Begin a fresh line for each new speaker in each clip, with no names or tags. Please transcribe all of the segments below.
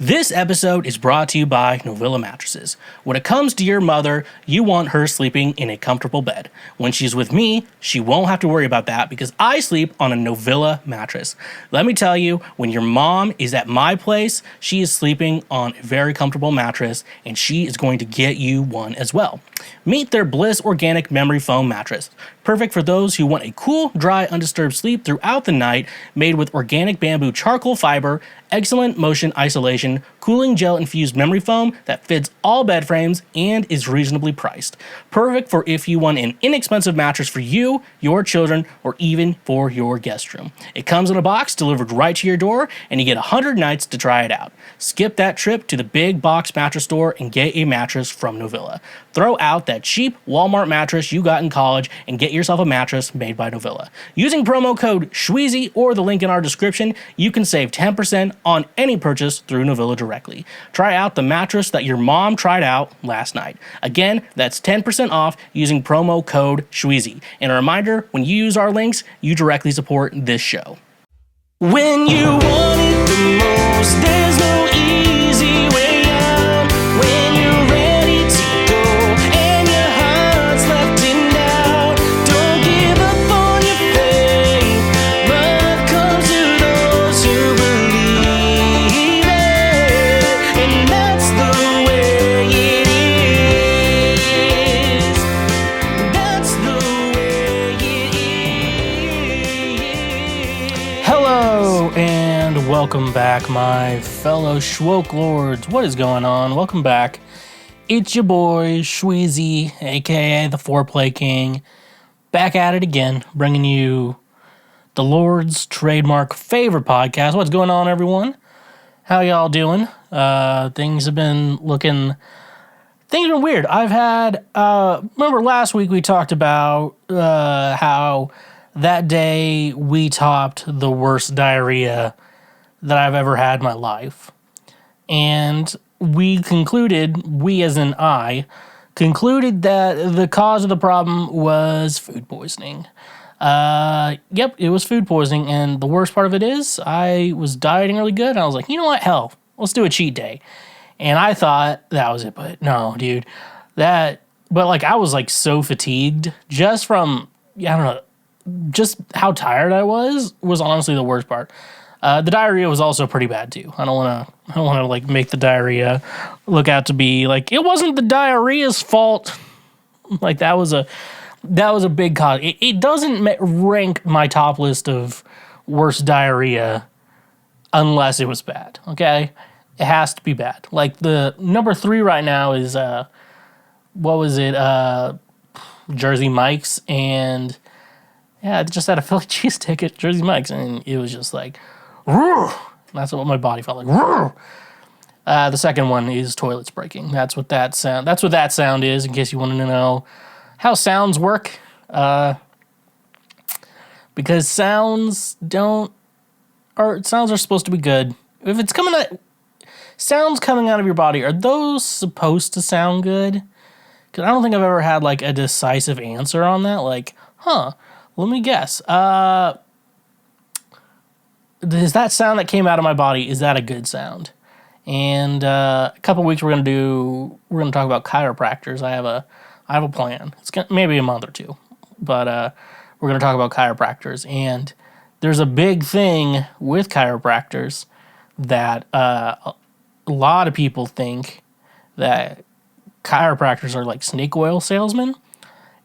This episode is brought to you by Novilla Mattresses. When it comes to your mother, you want her sleeping in a comfortable bed. When she's with me, she won't have to worry about that because I sleep on a Novilla mattress. Let me tell you, when your mom is at my place, she is sleeping on a very comfortable mattress and she is going to get you one as well. Meet their Bliss Organic Memory Foam Mattress. Perfect for those who want a cool, dry, undisturbed sleep throughout the night, made with organic bamboo charcoal fiber, excellent motion isolation, cooling gel-infused memory foam that fits all bed frames and is reasonably priced. Perfect for if you want an inexpensive mattress for you, your children, or even for your guest room. It comes in a box delivered right to your door, and you get 100 nights to try it out. Skip that trip to the big box mattress store and get a mattress from Novilla. Throw out that cheap Walmart mattress you got in college and get yourself a mattress made by Novilla. Using promo code Schweezy or the link in our description, you can save 10% on any purchase through Novilla directly. Try out the mattress that your mom tried out last night. Again, that's 10% off using promo code Schweezy. And a reminder, when you use our links, you directly support this show. When you want it the most, there's no easy way out. When you're ready to go and your heart's left in doubt, don't give up on your faith, but come to those who believe it, and that's the way it is. That's the way it is. Hello and welcome back, my fellow Schwoke Lords. What is going on? Welcome back. It's your boy, Schweezy, aka the Foreplay King, back at it again, bringing you the Lord's trademark favorite podcast. What's going on, everyone? How y'all doing? Things have been weird. I've had, remember last week we talked about how that day we topped the worst diarrhea that I've ever had in my life. And we as in I, concluded that the cause of the problem was food poisoning. Yep, it was food poisoning. And the worst part of it is I was dieting really good. And I was like, you know what? Hell, let's do a cheat day. And I thought that was it. But no, dude, I was like so fatigued just from, I don't know, just how tired I was honestly the worst part. The diarrhea was also pretty bad too. I don't want to like make the diarrhea look out to be like it wasn't the diarrhea's fault. Like that was a big cause. It doesn't rank my top list of worst diarrhea unless it was bad. Okay, it has to be bad. Like the number 3 right now is what was it? Jersey Mike's, and yeah, I just had a Philly cheesesteak at Jersey Mike's, and it was just like, "Rrr." That's what my body felt like. "Rrr." The second one is toilets breaking. That's what that sound is. In case you wanted to know how sounds work, because sounds are supposed to be good. If it's sounds coming out of your body, are those supposed to sound good? Because I don't think I've ever had like a decisive answer on that. Like, let me guess. Is that sound that came out of my body, is that a good sound? And a couple weeks we're gonna talk about chiropractors. I have a plan. It's maybe a month or two, but we're gonna talk about chiropractors. And there's a big thing with chiropractors that a lot of people think that chiropractors are like snake oil salesmen.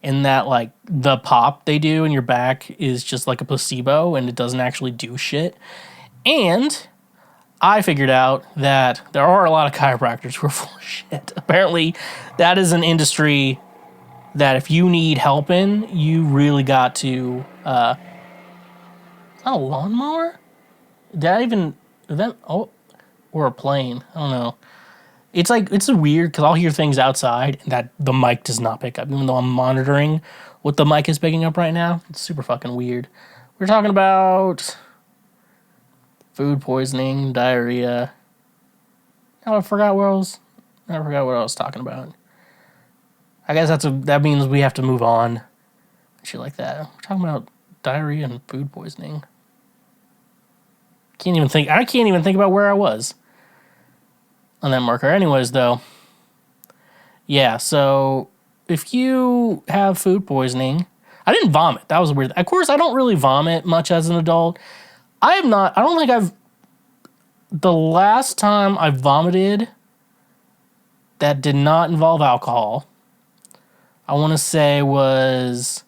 And that, like, the pop they do in your back is just like a placebo and it doesn't actually do shit. And I figured out that there are a lot of chiropractors who are full of shit. Apparently, that is an industry that if you need help in, you really got to... is that a lawnmower? Or a plane. I don't know. It's weird because I'll hear things outside that the mic does not pick up, even though I'm monitoring what the mic is picking up right now. It's super fucking weird. We're talking about food poisoning, diarrhea. Oh, I forgot what I was talking about. I guess that means we have to move on. Shit like that. We're talking about diarrhea and food poisoning. I can't even think about where I was. on that marker. Anyways, though, yeah, so if you have food poisoning, I didn't vomit. That was weird. Of course, I don't really vomit much as an adult. I don't think the last time I vomited that did not involve alcohol, I want to say I was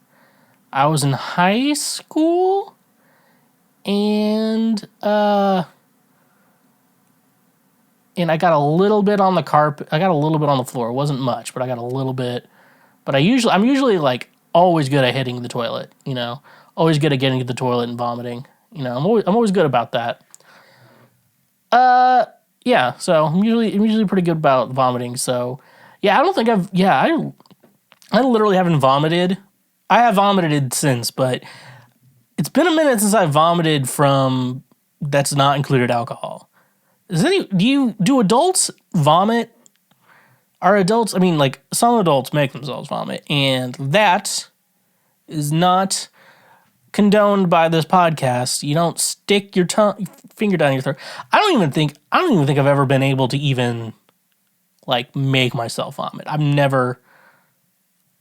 in high school, and I got a little bit on the carpet. I got a little bit on the floor. It wasn't much, but I got a little bit. But I'm usually like always good at hitting the toilet, always good at getting to the toilet and vomiting. I'm always good about that. Yeah, so I'm usually pretty good about vomiting. So, yeah, I don't think I literally haven't vomited. I have vomited since, but it's been a minute since I vomited from that's not included alcohol. Do adults vomit? Are adults, like some adults make themselves vomit, and that is not condoned by this podcast. You don't stick your finger down your throat. I don't even think I've ever been able to even like make myself vomit. I've never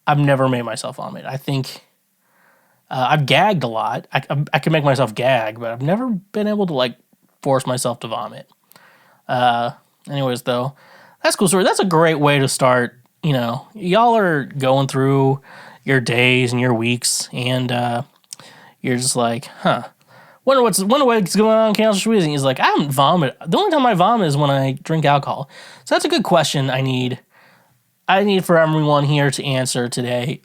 made myself vomit. I think I've gagged a lot. I can make myself gag, but I've never been able to like force myself to vomit. Anyways, though, that's a cool story. That's a great way to start. Y'all are going through your days and your weeks, and you're just like, wonder what's going on in TheSchweezy. He's like, I haven't vomited. The only time I vomit is when I drink alcohol. So that's a good question. I need for everyone here to answer today.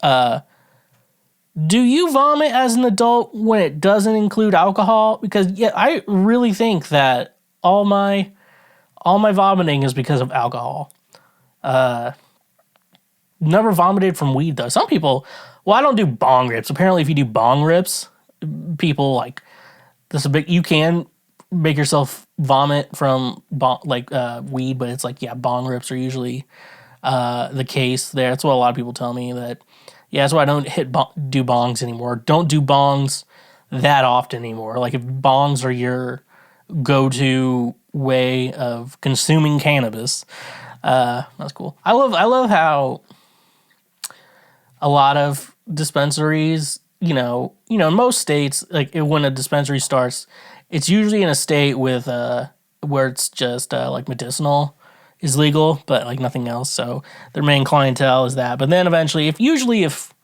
Do you vomit as an adult when it doesn't include alcohol? Because yeah, I really think that all my vomiting is because of alcohol. Never vomited from weed though. Some people, I don't do bong rips. Apparently, if you do bong rips, people like this. You can make yourself vomit from weed, but it's like bong rips are usually the case there. That's what a lot of people tell me that. Yeah, that's why I don't do bongs anymore. Don't do bongs that often anymore. Like if bongs are your go-to way of consuming cannabis, that's cool. I love how a lot of dispensaries, in most states, like when a dispensary starts, it's usually in a state with where it's just like medicinal is legal, but like nothing else. So their main clientele is that. But then eventually, if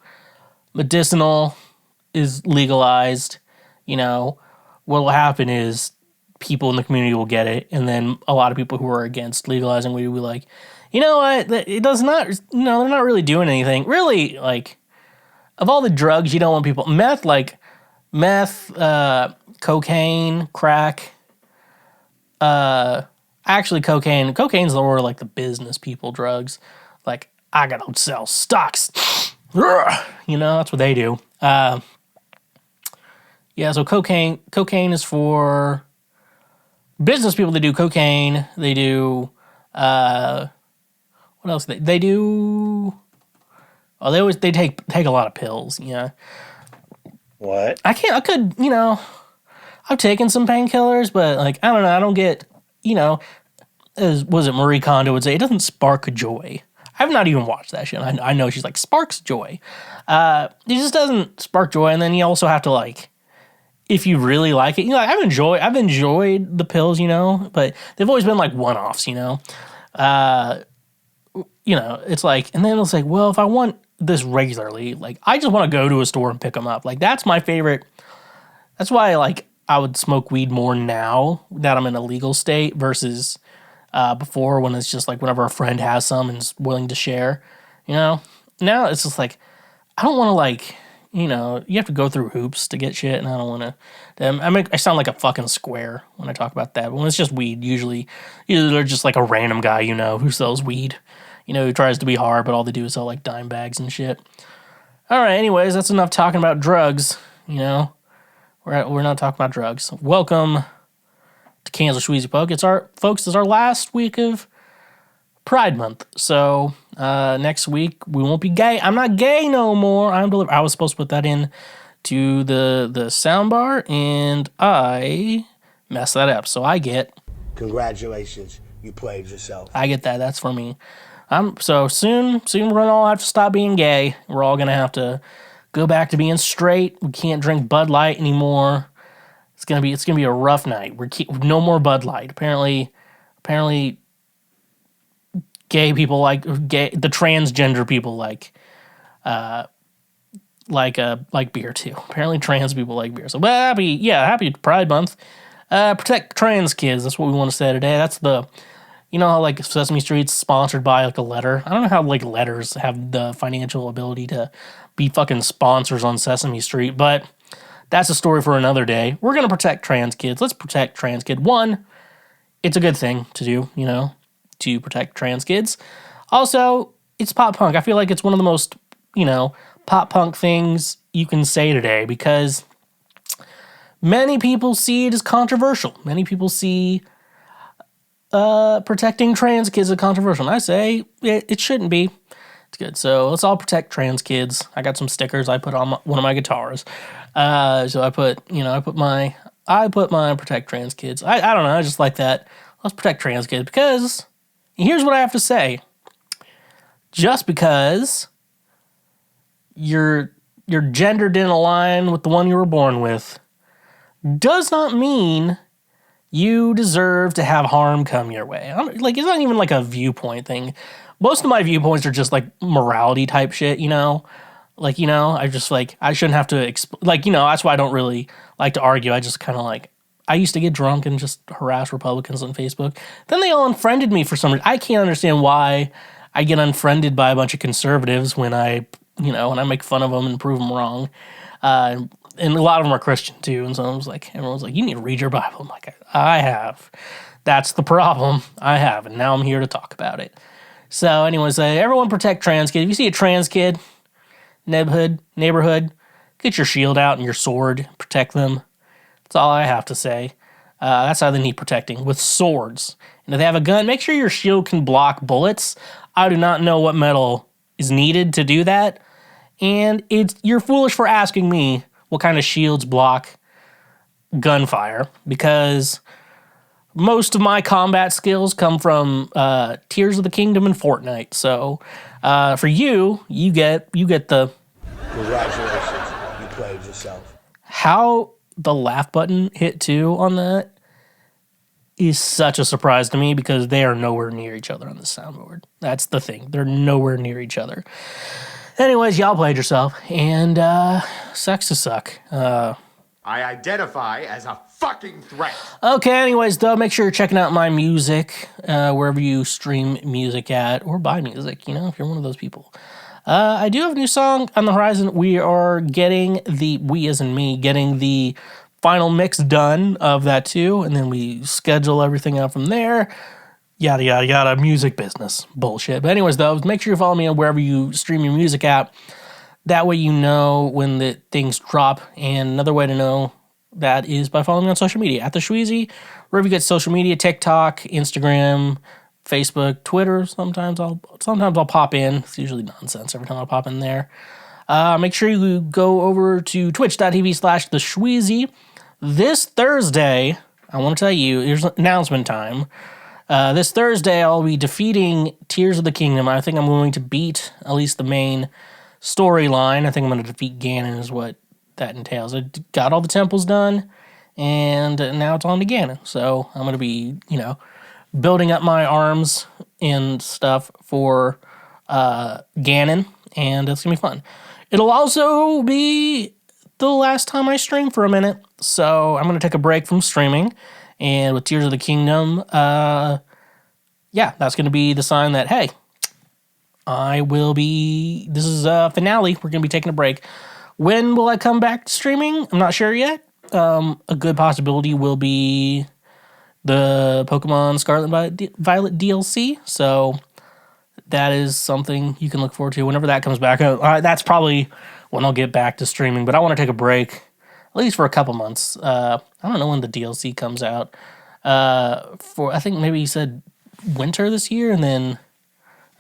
medicinal is legalized, what will happen is people in the community will get it, and then a lot of people who are against legalizing weed will be like, you know what, it does not, they're not really doing anything. Really, like, of all the drugs you don't want people, meth, cocaine, crack, actually cocaine's more like the business people drugs. Like, I gotta sell stocks. That's what they do. So cocaine is for business people. They do cocaine. They do, what else? They do, they take a lot of pills. Yeah.
What?
I've taken some painkillers, but like, I don't know. I don't get, as was it Marie Kondo would say, it doesn't spark joy. I've not even watched that shit. I know she's like, sparks joy. It just doesn't spark joy. And then you also have to like, if you really like it, I've enjoyed the pills, but they've always been like one-offs, it's like, and then it's like, well, if I want this regularly, like, I just want to go to a store and pick them up. Like, that's my favorite. That's why, like, I would smoke weed more now that I'm in a legal state versus before, when it's just like whenever a friend has some and is willing to share, Now it's just like, I don't want to like, you have to go through hoops to get shit, and I don't want to. I sound like a fucking square when I talk about that. But when it's just weed, usually either they're just like a random guy who sells weed, who tries to be hard, but all they do is sell like dime bags and shit. All right, anyways, that's enough talking about drugs. We're not talking about drugs. Welcome to TheSchweezy Poke. It's our last week of Pride Month. So next week we won't be gay. I'm not gay no more. I was supposed to put that in to the soundbar, and I messed that up. So I get,
congratulations. You played yourself.
I get that. That's for me. So soon we're gonna all have to stop being gay. We're all gonna have to go back to being straight. We can't drink Bud Light anymore. It's gonna be a rough night. No more Bud Light. Apparently, gay people the transgender people like beer too. Apparently, trans people like beer. So, happy Pride Month. Protect trans kids. That's what we want to say today. That's you know how like Sesame Street's sponsored by like a letter. I don't know how like letters have the financial ability to be fucking sponsors on Sesame Street, but that's a story for another day. We're gonna protect trans kids. Let's protect trans kid. One, it's a good thing to do, to protect trans kids. Also, it's pop punk. I feel like it's one of the most, pop punk things you can say today because many people see it as controversial. Many people see protecting trans kids as controversial. And I say it shouldn't be. It's good. So let's all protect trans kids. I got some stickers I put on one of my guitars. So I put my protect trans kids. I don't know. I just like that. Let's protect trans kids because here's what I have to say. Just because your gender didn't align with the one you were born with does not mean you deserve to have harm come your way. It's not even like a viewpoint thing. Most of my viewpoints are just like morality type shit, I just I shouldn't have to, that's why I don't really like to argue. I just kind of I used to get drunk and just harass Republicans on Facebook. Then they all unfriended me for some reason. I can't understand why I get unfriended by a bunch of conservatives when I make fun of them and prove them wrong. And a lot of them are Christian too. And so everyone's like, you need to read your Bible. I'm like, I have. That's the problem. I have. And now I'm here to talk about it. So anyways, everyone protect trans kids. If you see a trans kid, neighborhood, get your shield out and your sword. Protect them. That's all I have to say. That's how they need protecting, with swords. And if they have a gun, make sure your shield can block bullets. I do not know what metal is needed to do that. And you're foolish for asking me what kind of shields block gunfire, because most of my combat skills come from Tears of the Kingdom and Fortnite. So for you get the...
Congratulations, you played yourself.
How the laugh button hit too on that is such a surprise to me because they are nowhere near each other on the soundboard. That's the thing. They're nowhere near each other. Anyways, y'all played yourself, and sucks to suck.
I identify as a fucking threat.
Okay, anyways, though, make sure you're checking out my music wherever you stream music at or buy music, if you're one of those people. I do have a new song on the horizon. We are getting getting the final mix done of that too, and then we schedule everything out from there. Yada, yada, yada, music business. Bullshit. But anyways, though, make sure you follow me on wherever you stream your music at. That way you know when the things drop. And another way to know that is by following me on social media. At TheSchweezy, wherever you get social media, TikTok, Instagram, Facebook, Twitter. Sometimes I'll pop in. It's usually nonsense every time I pop in there. Make sure you go over to twitch.tv/TheSchweezy. This Thursday, I want to tell you, here's announcement time. This Thursday, I'll be defeating Tears of the Kingdom. I think I'm going to beat at least the main storyline. I think I'm going to defeat Ganon is what that entails. I got all the temples done, and now it's on to Ganon. So I'm going to be, building up my arms and stuff for Ganon, and it's going to be fun. It'll also be the last time I stream for a minute, so I'm going to take a break from streaming. And with Tears of the Kingdom, that's going to be the sign that, hey, this is a finale. We're going to be taking a break. When will I come back to streaming? I'm not sure yet. A good possibility will be the Pokemon Scarlet and Violet DLC. So that is something you can look forward to whenever that comes back. That's probably when I'll get back to streaming, but I want to take a break, at least for a couple months. I don't know when the DLC comes out. I think maybe he said winter this year, and then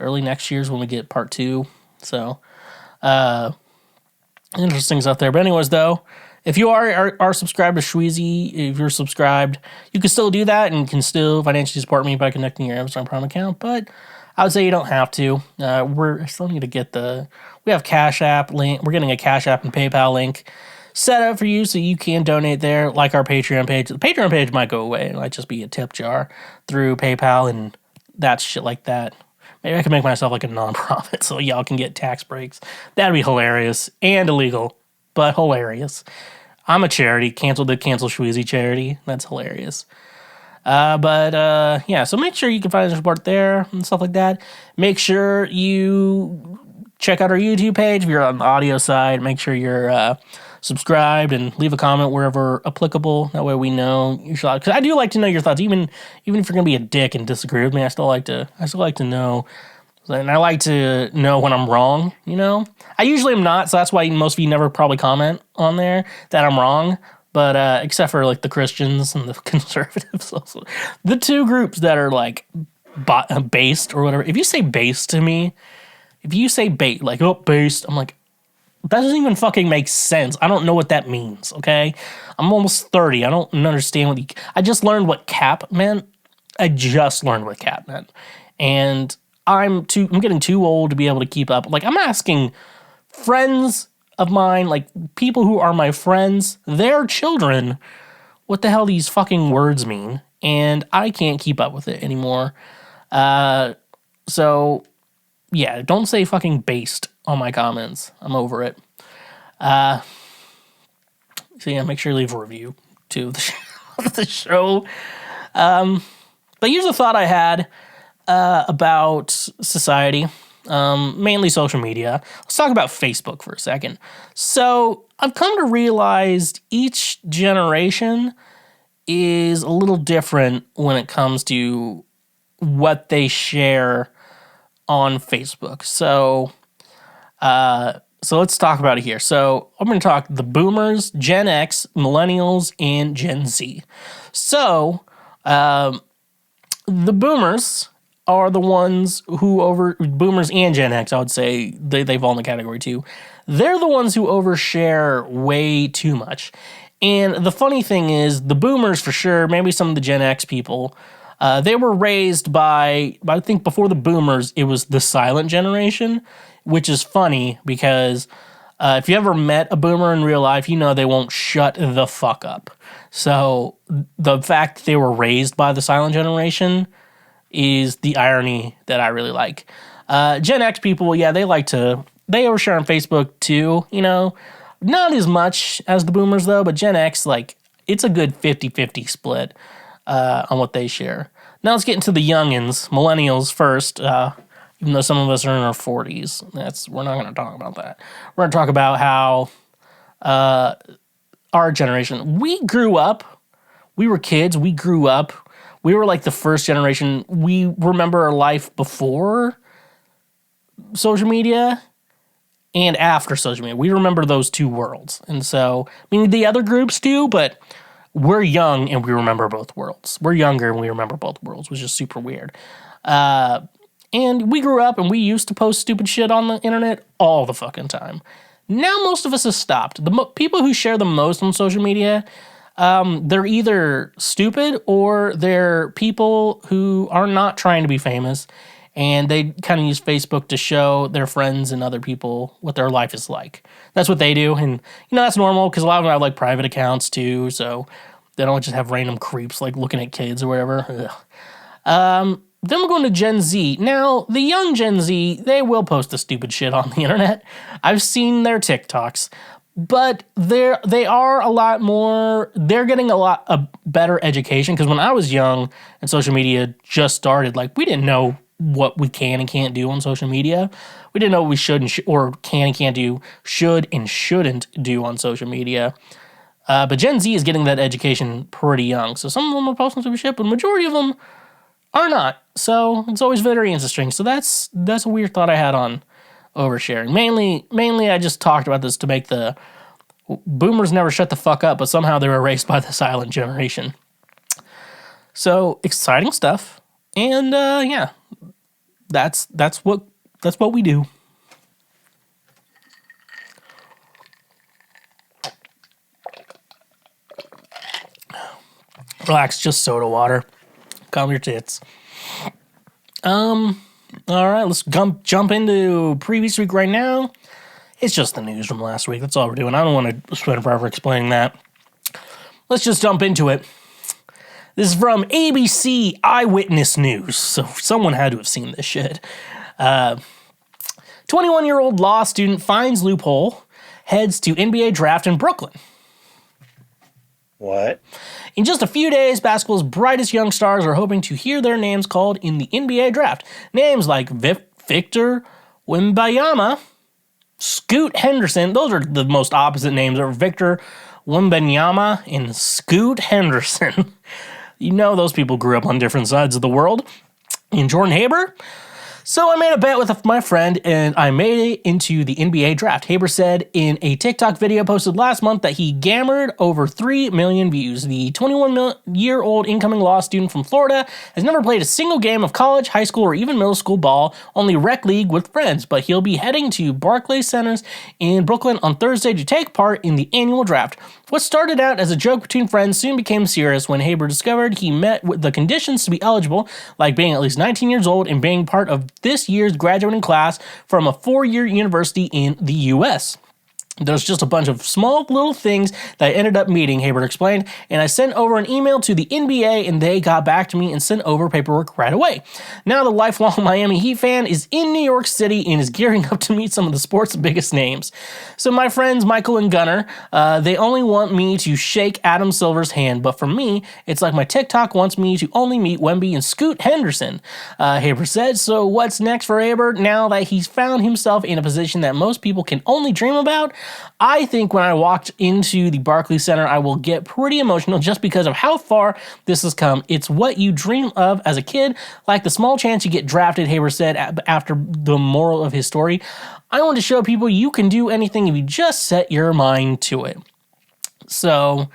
early next year is when we get part 2. So, interesting stuff there. But anyways, though, If you are subscribed to Schweezy, if you're subscribed, you can still do that and can still financially support me by connecting your Amazon Prime account. But I would say you don't have to. I still need to get we have Cash App link. We're getting a Cash App and PayPal link set up for you so you can donate there, like our Patreon page. The Patreon page might go away. It might just be a tip jar through PayPal and that shit like that. Maybe I can make myself like a nonprofit so y'all can get tax breaks. That'd be hilarious and illegal, but hilarious. I'm a charity. Cancel Schweezy charity. That's hilarious. Yeah, so make sure you can find the support there and stuff like that. Make sure you check out our YouTube page if you're on the audio side. Make sure you're subscribed and leave a comment wherever applicable. That way we know your thoughts. Because I do like to know your thoughts, even if you're gonna be a dick and disagree with me. I still like to know, and I like to know when I'm wrong. You know, I usually am not, so that's why most of you never probably comment on there that I'm wrong. But except for like the Christians and the conservatives, also the two groups that are like based or whatever. If you say based to me, if you say bait like based, I'm like, that doesn't even fucking make sense. I don't know what that means. Okay, I'm almost 30. I don't understand what I just learned what cap meant. And I'm getting too old to be able to keep up. Like, I'm asking friends of mine, like people who are my friends, their children, what the hell these fucking words mean, and I can't keep up with it anymore. So yeah, don't say fucking based on my comments. I'm over it. So yeah, make sure you leave a review to the show. But here's a thought I had about society. Mainly social media. Let's talk about Facebook for a second. So I've come to realize each generation is a little different when it comes to what they share on Facebook. So let's talk about it here. So I'm going to talk the boomers, Gen X, millennials, and Gen Z. So the boomers are the ones who boomers and Gen X, I would say they fall in the category too. They're the ones who overshare way too much. And the funny thing is, the boomers for sure, maybe some of the Gen X people, they were raised by, I think before the boomers, it was the silent generation, which is funny because if you ever met a boomer in real life, you know they won't shut the fuck up. So the fact they were raised by the silent generation is the irony that I really like. Gen X people, yeah, they overshare on Facebook too, you know. Not as much as the boomers though, but Gen X, like, it's a good 50-50 split on what they share. Now let's get into the youngins, millennials first, even though some of us are in our 40s. We're not going to talk about that. We're going to talk about how our generation, we grew up, we were kids, we grew up, we were like the first generation. We remember our life before social media and after social media. We remember those two worlds. And so, I mean, the other groups do, but we're young and we remember both worlds. We're younger and we remember both worlds, which is super weird. And we grew up and we used to post stupid shit on the internet all the fucking time. Now most of us have stopped. The people who share the most on social media, they're either stupid or they're people who are not trying to be famous, and they kind of use Facebook to show their friends and other people what their life is like. That's what they do, and you know that's normal because a lot of them have like private accounts too, so they don't just have random creeps like looking at kids or whatever. Then we're going to Gen Z. Now, the young Gen Z, they will post the stupid shit on the internet. I've seen their TikToks. But they are a lot more, they're getting a better education, because when I was young and social media just started, like, we didn't know what we can and can't do on social media. We didn't know what we should or can and can't do, should and shouldn't do on social media. But Gen Z is getting that education pretty young. So some of them are posting stupid shit, but the majority of them are not. So it's always very interesting. So that's a weird thought I had on oversharing. Mainly I just talked about this to make the boomers never shut the fuck up, but somehow they were erased by the silent generation. So exciting stuff. And yeah, that's what we do. Relax, just soda water. Calm your tits. All right, let's jump into previous week right now. It's just the news from last week. That's all we're doing. I don't want to spend forever explaining that. Let's just jump into it. This is from ABC Eyewitness News, so someone had to have seen this shit. 21-year-old law student finds loophole, heads to NBA draft in Brooklyn.
What?
In just a few days, basketball's brightest young stars are hoping to hear their names called in the NBA draft. Names like Victor Wembanyama, Scoot Henderson, those are the most opposite names, are Victor Wembanyama and Scoot Henderson. You know those people grew up on different sides of the world. And Jordan Haber? So I made a bet with my friend, and I made it into the NBA draft. Haber said in a TikTok video posted last month that he gammered over 3 million views. The 21-year-old incoming law student from Florida has never played a single game of college, high school, or even middle school ball, only rec league with friends, but he'll be heading to Barclays Centers in Brooklyn on Thursday to take part in the annual draft. What started out as a joke between friends soon became serious when Haber discovered he met with the conditions to be eligible, like being at least 19 years old and being part of this year's graduating class from a 4-year university in the U.S. There's just a bunch of small little things that I ended up meeting, Haber explained, and I sent over an email to the NBA and they got back to me and sent over paperwork right away. Now the lifelong Miami Heat fan is in New York City and is gearing up to meet some of the sport's biggest names. So my friends Michael and Gunnar, they only want me to shake Adam Silver's hand, but for me, it's like my TikTok wants me to only meet Wemby and Scoot Henderson, Haber said. So what's next for Haber now that he's found himself in a position that most people can only dream about? I think when I walked into the Barclays Center, I will get pretty emotional just because of how far this has come. It's what you dream of as a kid, like the small chance you get drafted, Haber said after the moral of his story. I want to show people you can do anything if you just set your mind to it. So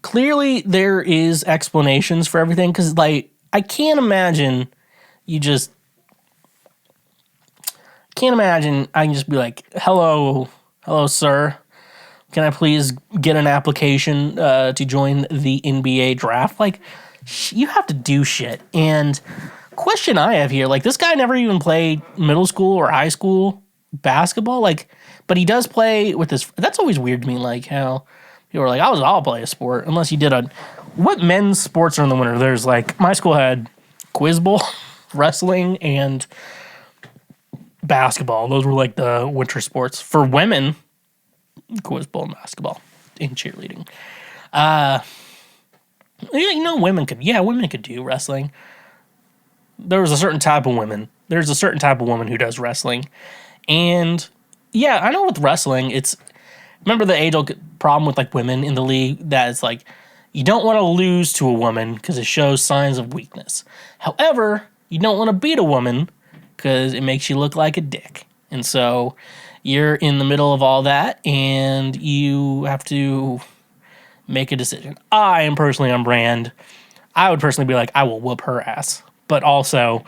clearly there is explanations for everything because, like, I can't imagine I can just be like, hello, sir. Can I please get an application to join the NBA draft? Like, you have to do shit. And question I have here, like, this guy never even played middle school or high school basketball. Like, but he does play with this. That's always weird to me. Like how people are like, I'll play a sport unless you did what men's sports are in the winter? There's like, my school had quiz bowl, wrestling, and basketball. Those were like the winter sports. For women, quiz bowl and basketball and cheerleading. Women could do wrestling. There's a certain type of woman who does wrestling. And yeah, I know with wrestling, remember the age-old problem with like women in the league that it's like, you don't want to lose to a woman because it shows signs of weakness. However, you don't want to beat a woman because it makes you look like a dick. And so you're in the middle of all that, and you have to make a decision. I am personally on brand. I would personally be like, I will whoop her ass. But also,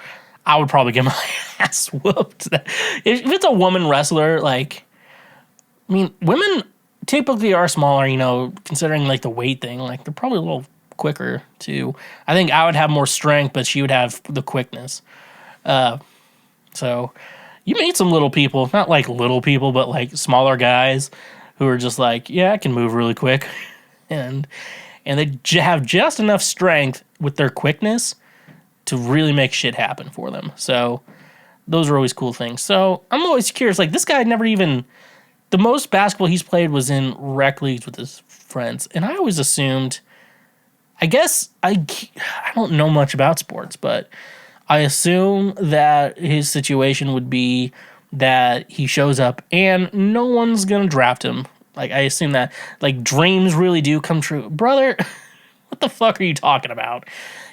I would probably get my ass whooped. If it's a woman wrestler, like, I mean, women typically are smaller, considering, like, the weight thing. Like, they're probably a little quicker, too. I think I would have more strength, but she would have the quickness. So you meet some little people, not like little people, but like smaller guys who are just like, yeah, I can move really quick. And they have just enough strength with their quickness to really make shit happen for them. So those are always cool things. So I'm always curious, like this guy the most basketball he's played was in rec leagues with his friends. And I always assumed, I don't know much about sports, but I assume that his situation would be that he shows up and no one's going to draft him. Like, I assume that, like, dreams really do come true. Brother, what the fuck are you talking about?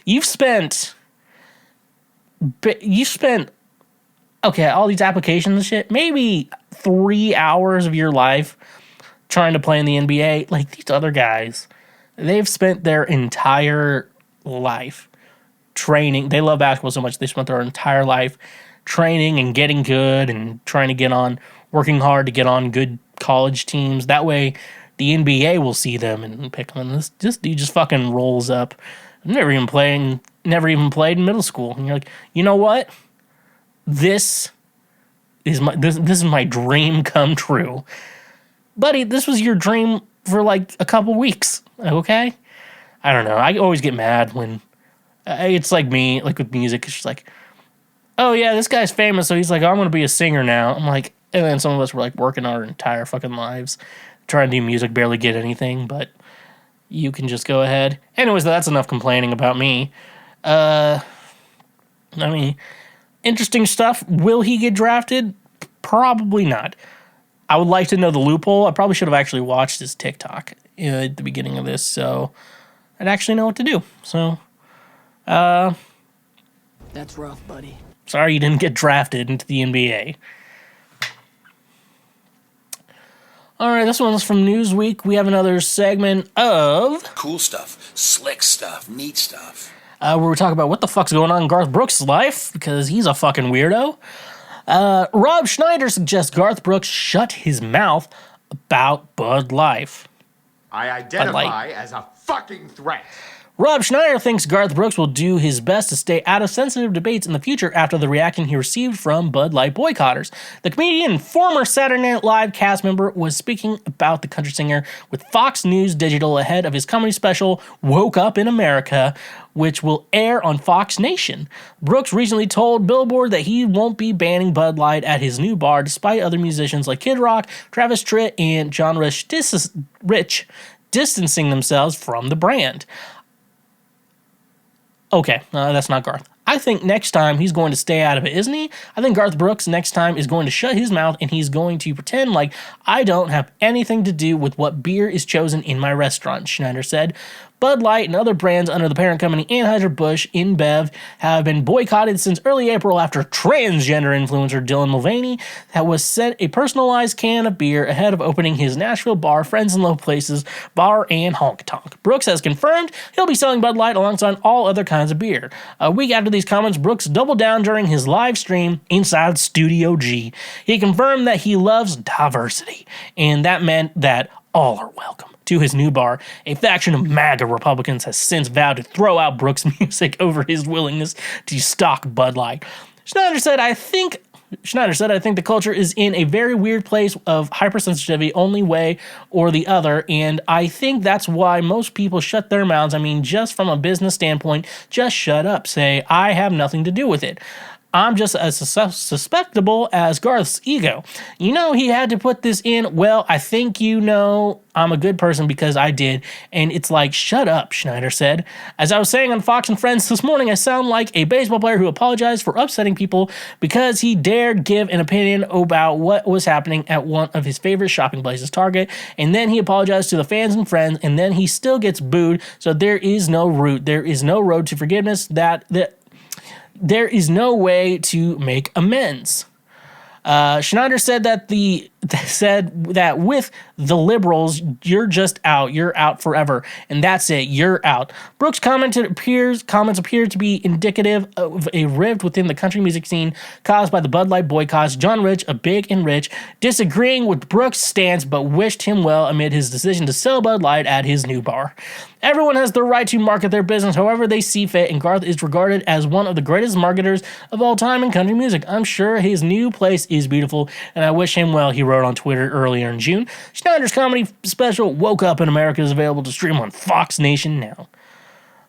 You've spent, all these applications and shit, maybe 3 hours of your life trying to play in the NBA. Like, these other guys, they've spent their entire life training. They love basketball so much they spent their entire life training and getting good and trying to working hard to get on good college teams. That way the NBA will see them and pick them. And this dude just fucking rolls up never even played in middle school. And you're like, you know what? This is my dream come true. Buddy, this was your dream for like a couple weeks, okay? I don't know. I always get mad when it's like me, like with music. It's just like, oh yeah, this guy's famous, so he's like, oh, I'm going to be a singer now. I'm like, and then some of us were like working our entire fucking lives, trying to do music, barely get anything, but you can just go ahead. Anyways, that's enough complaining about me. I mean, interesting stuff. Will he get drafted? Probably not. I would like to know the loophole. I probably should have actually watched his TikTok at the beginning of this, so I'd actually know what to do. So,
that's rough, buddy.
Sorry you didn't get drafted into the NBA. All right, this one's from Newsweek. We have another segment of
cool stuff, slick stuff, neat stuff.
Where we talk about what the fuck's going on in Garth Brooks' life, because he's a fucking weirdo. Rob Schneider suggests Garth Brooks shut his mouth about Bud Light.
I identify as a fucking threat.
Rob Schneider thinks Garth Brooks will do his best to stay out of sensitive debates in the future after the reaction he received from Bud Light boycotters. The comedian and former Saturday Night Live cast member was speaking about the country singer with Fox News Digital ahead of his comedy special, Woke Up in America, which will air on Fox Nation. Brooks recently told Billboard that he won't be banning Bud Light at his new bar, despite other musicians like Kid Rock, Travis Tritt, and John Rich distancing themselves from the brand. Okay, that's not Garth. I think next time he's going to stay out of it, isn't he? I think Garth Brooks next time is going to shut his mouth and he's going to pretend like I don't have anything to do with what beer is chosen in my restaurant, Schneider said. Bud Light and other brands under the parent company Anheuser-Busch InBev have been boycotted since early April after transgender influencer Dylan Mulvaney was sent a personalized can of beer ahead of opening his Nashville bar, Friends in Low Places Bar and Honk Tonk. Brooks has confirmed he'll be selling Bud Light alongside all other kinds of beer. A week after these comments, Brooks doubled down during his live stream inside Studio G. He confirmed that he loves diversity, and that meant that all are welcome to his new bar. A faction of MAGA Republicans has since vowed to throw out Brooks' music over his willingness to stock Bud Light. Schneider said, I think the culture is in a very weird place of hypersensitivity, only way or the other, and I think that's why most people shut their mouths. I mean, just from a business standpoint, just shut up. Say, I have nothing to do with it. I'm just as susceptible as Garth's ego. You know, he had to put this in. Well, I think you know I'm a good person because I did. And it's like, shut up, Schneider said. As I was saying on Fox and Friends this morning, I sound like a baseball player who apologized for upsetting people because he dared give an opinion about what was happening at one of his favorite shopping places, Target. And then he apologized to the fans and friends, and then he still gets booed. So there is no route. There is no road to forgiveness. There is no way to make amends. Schneider said that with the liberals, you're just out. You're out forever, and that's it. You're out. Brooks' comments appear to be indicative of a rift within the country music scene caused by the Bud Light boycotts. John Rich, a Big and Rich, disagreeing with Brooks' stance, but wished him well amid his decision to sell Bud Light at his new bar. Everyone has the right to market their business however they see fit, and Garth is regarded as one of the greatest marketers of all time in country music. I'm sure his new place is beautiful, and I wish him well, he wrote on Twitter earlier in June. Schneider's comedy special, Woke Up in America, is available to stream on Fox Nation now.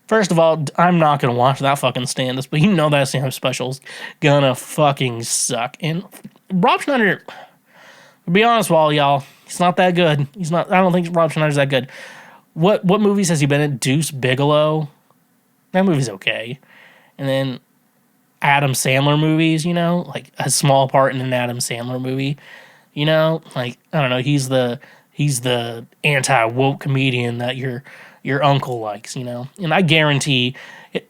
First of all, I'm not going to watch that fucking stand-up, but you know that stand-up special's gonna fucking suck. And Rob Schneider, to be honest with all y'all, he's not that good. I don't think Rob Schneider's that good. What movies has he been in? Deuce Bigelow? That movie's okay. And then Adam Sandler movies, you know? Like a small part in an Adam Sandler movie. You know? Like, I don't know, he's the anti-woke comedian that your uncle likes, you know? And I guarantee,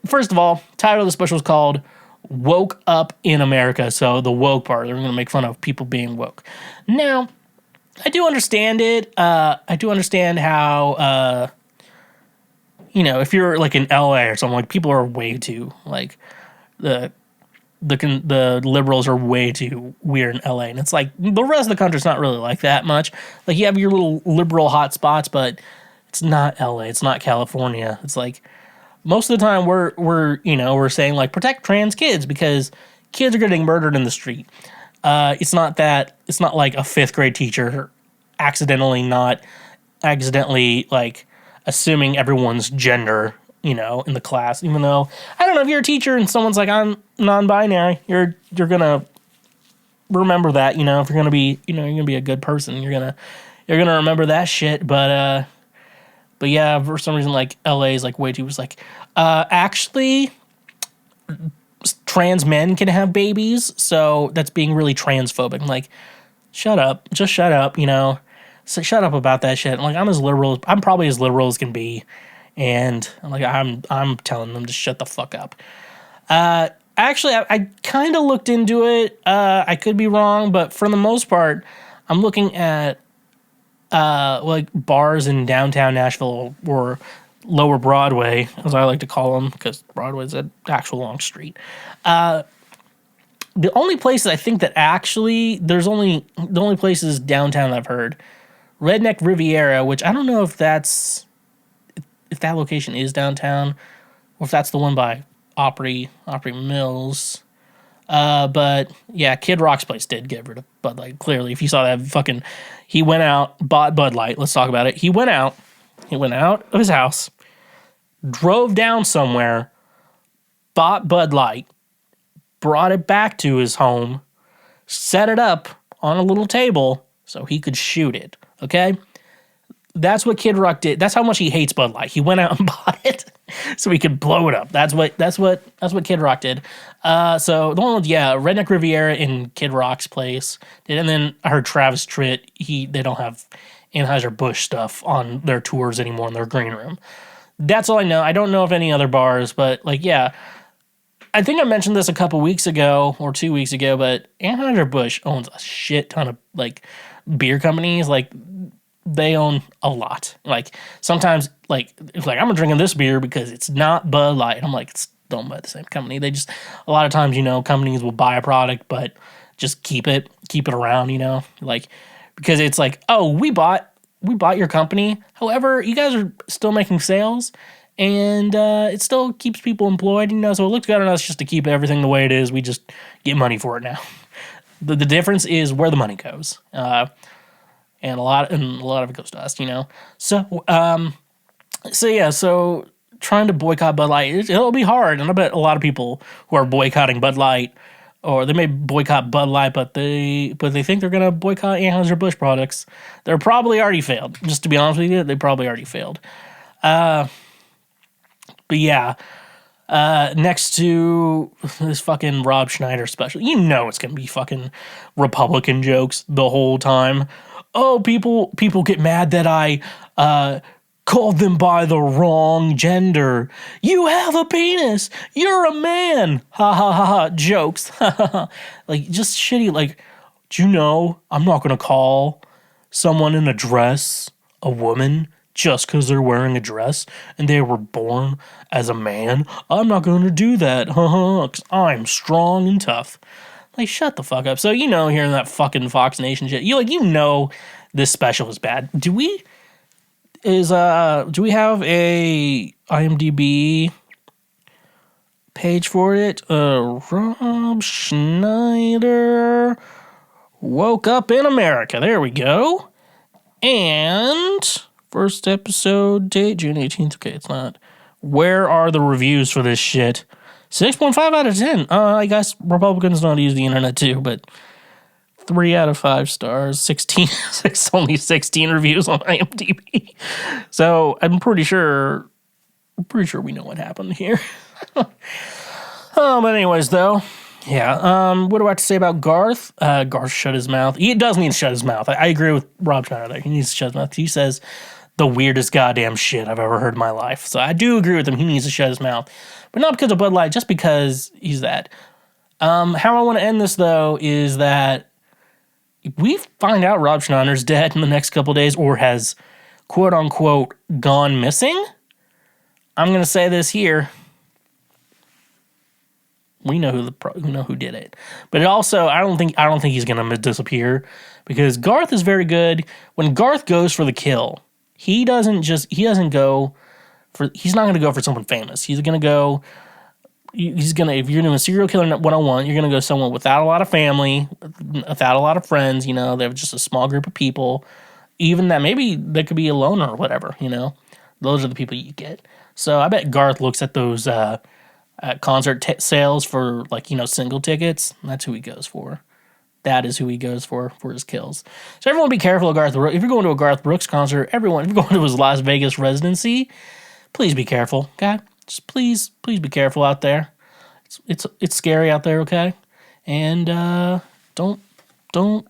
first of all, title of the special is called Woke Up in America. So the woke part, they're going to make fun of people being woke. Now, I do understand it. I do understand how, you know, if you're like in LA or something, like people are way too, like the liberals are way too weird in LA. And it's like the rest of the country's not really like that much. Like you have your little liberal hot spots, but it's not LA. It's not California. It's like most of the time we're saying like protect trans kids because kids are getting murdered in the street. It's not like a 5th grade teacher accidentally like assuming everyone's gender, in the class, even though I don't know if you're a teacher and someone's like, I'm non-binary, you're gonna remember that, if you're gonna be, you're gonna be a good person, you're gonna remember that shit. But yeah, for some reason, like LA is like way too, was like, actually trans men can have babies, so that's being really transphobic. Like, shut up, just shut up, so shut up about that shit. Like, I'm probably as liberal as can be, and like I'm telling them to shut the fuck up. Actually, I kind of looked into it. I could be wrong, but for the most part, I'm looking at like bars in downtown Nashville or Lower Broadway, as I like to call them, because Broadway's an actual long street. The only places I think that actually the only places downtown that I've heard, Redneck Riviera, which I don't know if that location is downtown or if that's the one by Opry Mills. But yeah, Kid Rock's place did get rid of Bud Light. Clearly, if you saw that he went out, bought Bud Light. Let's talk about it. He went out of his house, drove down somewhere, bought Bud Light, brought it back to his home, set it up on a little table so he could shoot it. Okay? That's what Kid Rock did. That's how much he hates Bud Light. He went out and bought it so he could blow it up. That's what Kid Rock did. So the one with, Redneck Riviera in Kid Rock's place did, and then I heard Travis Tritt, they don't have Anheuser-Busch stuff on their tours anymore in their green room. That's all I know. I don't know of any other bars, but like, yeah. I think I mentioned this a couple weeks ago or 2 weeks ago, but Anheuser-Busch owns a shit ton of like beer companies. Like, they own a lot. Like, sometimes, like, it's like, I'm drinking this beer because it's not Bud Light. I'm like, it's owned by the same company. They just, a lot of times, companies will buy a product, but just keep it around, like, because it's like, oh, we bought your company. However, you guys are still making sales, and it still keeps people employed, so it looks good on us just to keep everything the way it is. We just get money for it now. The difference is where the money goes. And a lot of it goes to us, So trying to boycott Bud Light, it'll be hard, and I bet a lot of people who are boycotting Bud Light, or they may boycott Bud Light, but they think they're gonna boycott Anheuser-Busch products. They're probably already failed. Just to be honest with you, they probably already failed. But yeah. Next to this fucking Rob Schneider special, it's gonna be fucking Republican jokes the whole time. Oh, people get mad that I called them by the wrong gender. You have a penis. You're a man. Ha ha ha ha. Jokes. Like, just shitty. Like, do you know I'm not gonna call someone in a dress a woman just because they're wearing a dress and they were born as a man? I'm not gonna do that. Because I'm strong and tough. Like, shut the fuck up. So, hearing that fucking Fox Nation shit, this special is bad. Do we have a IMDb page for it? Rob Schneider woke up in America. There we go. And first episode date, June 18th. Okay, it's not. Where are the reviews for this shit? 6.5 out of 10. I guess Republicans don't use the internet too, but 3 out of 5 stars. 16. It's only 16 reviews on IMDb. So I'm pretty sure we know what happened here. But anyways, though, yeah. What do I have to say about Garth? Garth shut his mouth. He does need to shut his mouth. I agree with Rob Schneider there. He needs to shut his mouth. He says the weirdest goddamn shit I've ever heard in my life. So I do agree with him. He needs to shut his mouth. But not because of Bud Light, just because he's that. How I want to end this, though, is that if we find out Rob Schneider's dead in the next couple days or has, quote-unquote, gone missing, I'm going to say this here. We know who did it. But it also, I don't think he's going to disappear, because Garth is very good. When Garth goes for the kill, he doesn't go he's not gonna go for someone famous. He's gonna go. If you're doing a serial killer 101, you're gonna go someone without a lot of family, without a lot of friends. You know, they have just a small group of people. Even that, maybe they could be a loner or whatever. You know, those are the people you get. So I bet Garth looks at those concert sales for, like, you know, single tickets. That's who he goes for. That is who he goes for his kills. So everyone be careful of Garth Brooks. If you're going to a Garth Brooks concert, if you're going to his Las Vegas residency, please be careful, okay? Just please be careful out there. It's scary out there, okay? And don't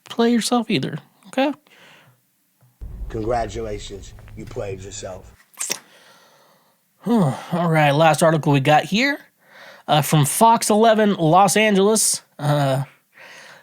play yourself either, okay?
Congratulations, you played yourself.
All right, last article we got here from Fox 11 Los Angeles.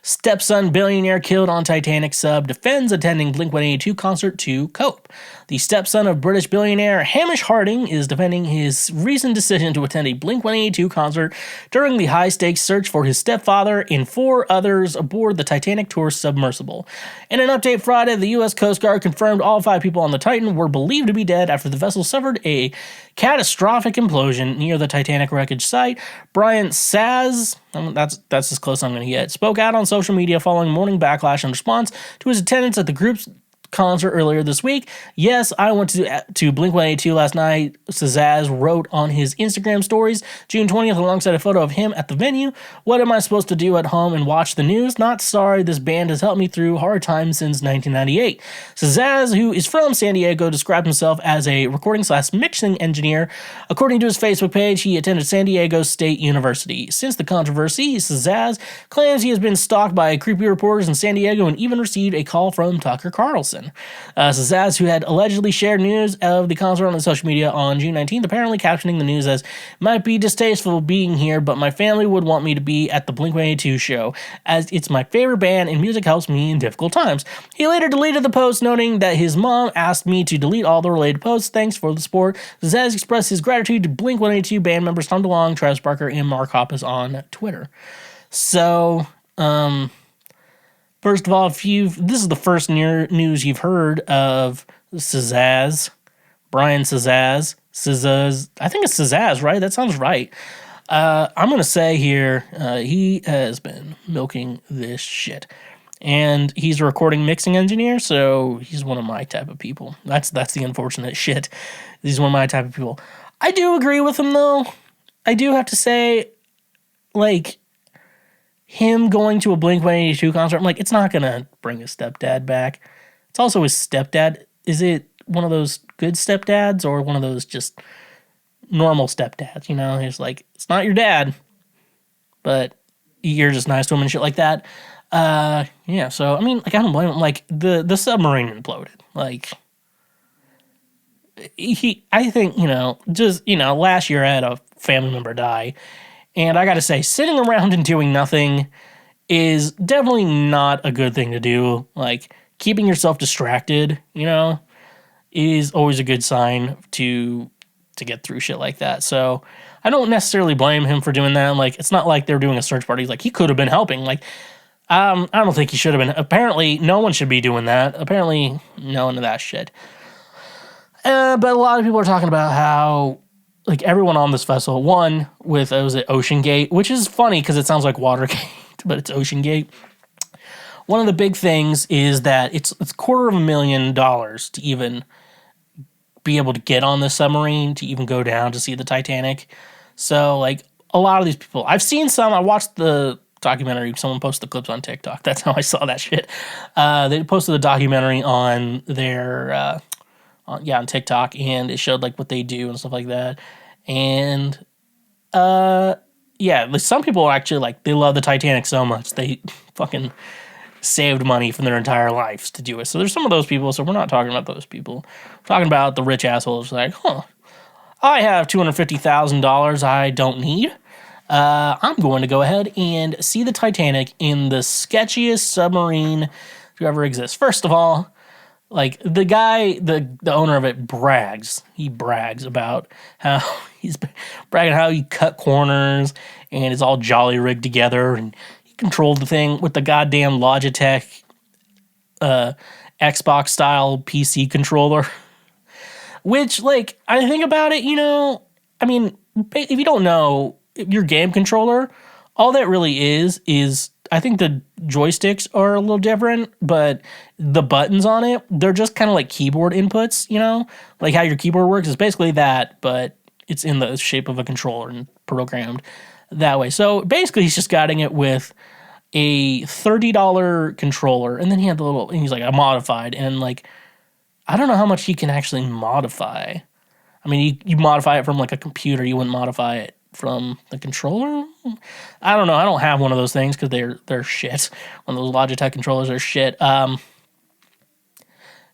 Stepson billionaire killed on Titanic sub defends attending Blink-182 concert to cope. The stepson of British billionaire Hamish Harding is defending his recent decision to attend a Blink-182 concert during the high-stakes search for his stepfather and 4 others aboard the Titanic tour submersible. In an update Friday, the U.S. Coast Guard confirmed all 5 people on the Titan were believed to be dead after the vessel suffered a catastrophic implosion near the Titanic wreckage site. Brian Saz, that's as close as I'm going to get, spoke out on social media following morning backlash in response to his attendance at the group's concert earlier this week. Yes, I went to Blink-182 last night, Sazaz wrote on his Instagram stories June 20th alongside a photo of him at the venue. What am I supposed to do at home and watch the news? Not sorry, this band has helped me through hard times since 1998. Sazaz, who is from San Diego, described himself as a recording/mixing engineer. According to his Facebook page, he attended San Diego State University. Since the controversy, Sazaz claims he has been stalked by creepy reporters in San Diego and even received a call from Tucker Carlson. Sazaz, who had allegedly shared news of the concert on his social media on June 19th, apparently captioning the news as, might be distasteful being here, but my family would want me to be at the Blink-182 show, as it's my favorite band and music helps me in difficult times. He later deleted the post, noting that his mom asked me to delete all the related posts. Thanks for the support. Sazaz expressed his gratitude to Blink-182 band members Tom DeLonge, Travis Barker, and Mark Hoppus on Twitter. So, first of all, this is the first news you've heard of Sazaz, Brian Sazaz, I think it's Sazaz, right? That sounds right. I'm going to say here, he has been milking this shit. And he's a recording mixing engineer, so he's one of my type of people. That's the unfortunate shit. He's one of my type of people. I do agree with him, though. I do have to say, like, him going to a Blink-182 concert, I'm like, it's not going to bring his stepdad back. It's also his stepdad. Is it one of those good stepdads or one of those just normal stepdads? You know, he's like, it's not your dad, but you're just nice to him and shit like that. Yeah, so, I mean, like, I don't blame him. Like, the submarine imploded. Like, I think, last year I had a family member die. And I gotta say, sitting around and doing nothing is definitely not a good thing to do. Like, keeping yourself distracted, is always a good sign to get through shit like that. So, I don't necessarily blame him for doing that. Like, it's not like they're doing a search party. Like, he could have been helping. Like, I don't think he should have been. Apparently, no one should be doing that. Apparently, no one of that shit. But a lot of people are talking about how, like, everyone on this vessel, one with, was it Ocean Gate, which is funny because it sounds like Watergate, but it's Ocean Gate. One of the big things is that it's $250,000 to even be able to get on the submarine, to even go down to see the Titanic. So, like, a lot of these people, I've seen some, I watched the documentary, someone posted the clips on TikTok, that's how I saw that shit. They posted the documentary on their, on TikTok, and it showed, like, what they do and stuff like that. And, some people are actually, like, they love the Titanic so much, they fucking saved money from their entire lives to do it. So there's some of those people, so we're not talking about those people. We're talking about the rich assholes, like, I have $250,000 I don't need. I'm going to go ahead and see the Titanic in the sketchiest submarine to ever exist. First of all, like, the guy, the owner of it brags. He brags about how he's bragging how he cut corners and it's all jolly rigged together, and he controlled the thing with the goddamn Logitech Xbox style PC controller. Which, like, I think about it, I mean, if you don't know, your game controller, all that really is I think the joysticks are a little different, but the buttons on it, they're just kind of like keyboard inputs, Like how your keyboard works is basically that, but it's in the shape of a controller and programmed that way. So basically, he's just guiding it with a $30 controller, and then he had and he's like, a modified, and like, I don't know how much he can actually modify. I mean, you modify it from like a computer, you wouldn't modify it from the controller. I don't know. I don't have one of those things because they're shit. One of those Logitech controllers are shit.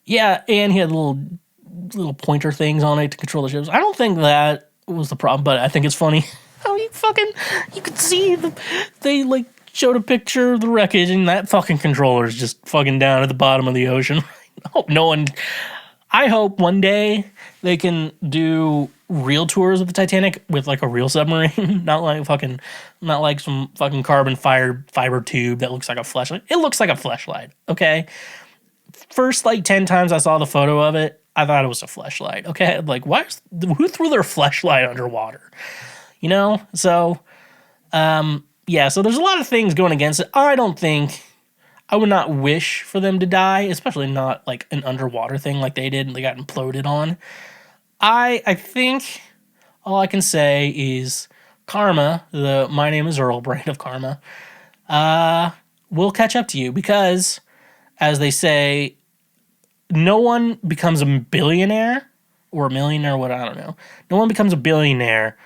Yeah, and he had little pointer things on it to control the ships. I don't think that was the problem, but I think it's funny how you could see they like showed a picture of the wreckage, and that fucking controller is just fucking down at the bottom of the ocean. I hope one day they can do real tours of the Titanic with like a real submarine, not like some fucking carbon fiber tube that looks like a fleshlight. It looks like a fleshlight, okay? First like 10 times I saw the photo of it, I thought it was a fleshlight, okay? Like, who threw their fleshlight underwater? So yeah, so there's a lot of things going against it. I would not wish for them to die, especially not like an underwater thing like they did and they got imploded on. I think all I can say is karma, the My Name is Earl brand of karma, will catch up to you because, as they say, no one becomes a billionaire or a millionaire, I don't know. No one becomes a billionaire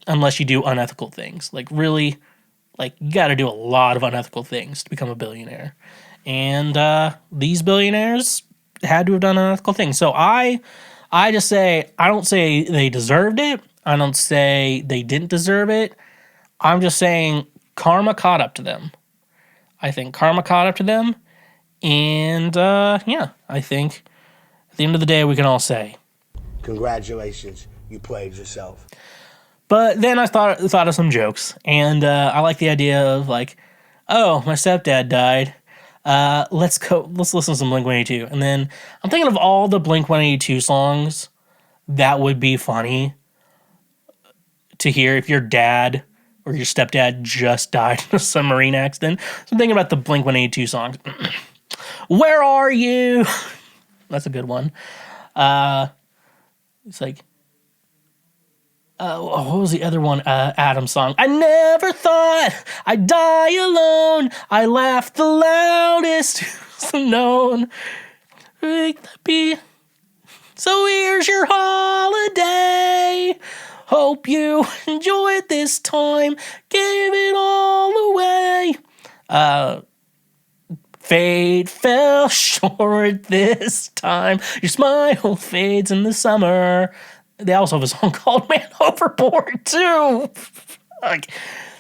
unless you do unethical things. Like, really, like, you got to do a lot of unethical things to become a billionaire. And these billionaires had to have done unethical things. So I just say, I don't say they deserved it. I don't say they didn't deserve it. I'm just saying karma caught up to them. I think karma caught up to them. And yeah, I think at the end of the day, we can all say,
Congratulations, you played yourself.
But then I thought of some jokes, and I like the idea of like, oh, my stepdad died. Let's listen to some Blink-182. And then I'm thinking of all the Blink-182 songs that would be funny to hear if your dad or your stepdad just died in a submarine accident. So I'm thinking about the Blink-182 songs. Where are you? That's a good one. It's like, what was the other one? Adam's song. I never thought I'd die alone. I laughed the loudest known. Make that be. So here's your holiday. Hope you enjoyed this time. Gave it all away. Fate fell short this time. Your smile fades in the summer. They also have a song called Man Overboard, too. Like,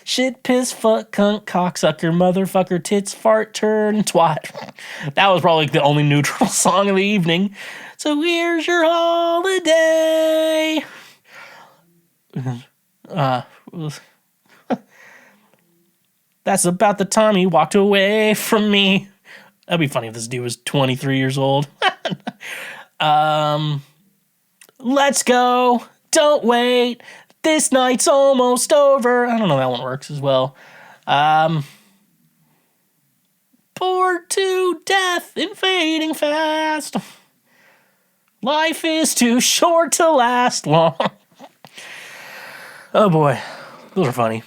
shit, piss, fuck, cunt, cocksucker, motherfucker, tits, fart, turn, twat. That was probably the only neutral song of the evening. So here's your holiday. That's about the time he walked away from me. That'd be funny if this dude was 23 years old. Let's go. Don't wait. This night's almost over. I don't know, that one works as well. Bored to death and fading fast. Life is too short to last long. Oh boy, those are funny.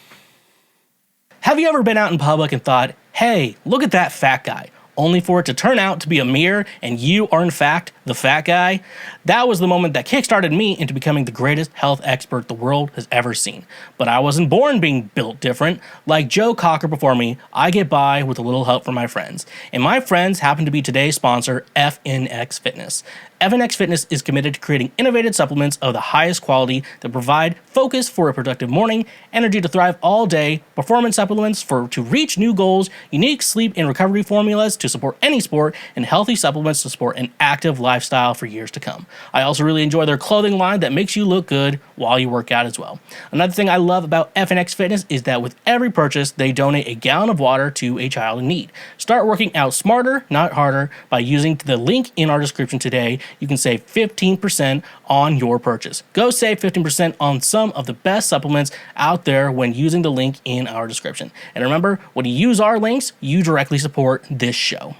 Have you ever been out in public and thought, hey, look at that fat guy, only for it to turn out to be a mirror and you are in fact the fat guy? That was the moment that kickstarted me into becoming the greatest health expert the world has ever seen. But I wasn't born being built different. Like Joe Cocker before me, I get by with a little help from my friends. And my friends happen to be today's sponsor, FNX Fitness. FNX Fitness is committed to creating innovative supplements of the highest quality that provide focus for a productive morning, energy to thrive all day, performance supplements to reach new goals, unique sleep and recovery formulas to support any sport, and healthy supplements to support an active lifestyle lifestyle for years to come. I also really enjoy their clothing line that makes you look good while you work out as well. Another thing I love about FNX Fitness is that with every purchase, they donate a gallon of water to a child in need. Start working out smarter, not harder, by using the link in our description today. You can save 15% on your purchase. Go save 15% on some of the best supplements out there when using the link in our description. And remember, when you use our links, you directly support this show.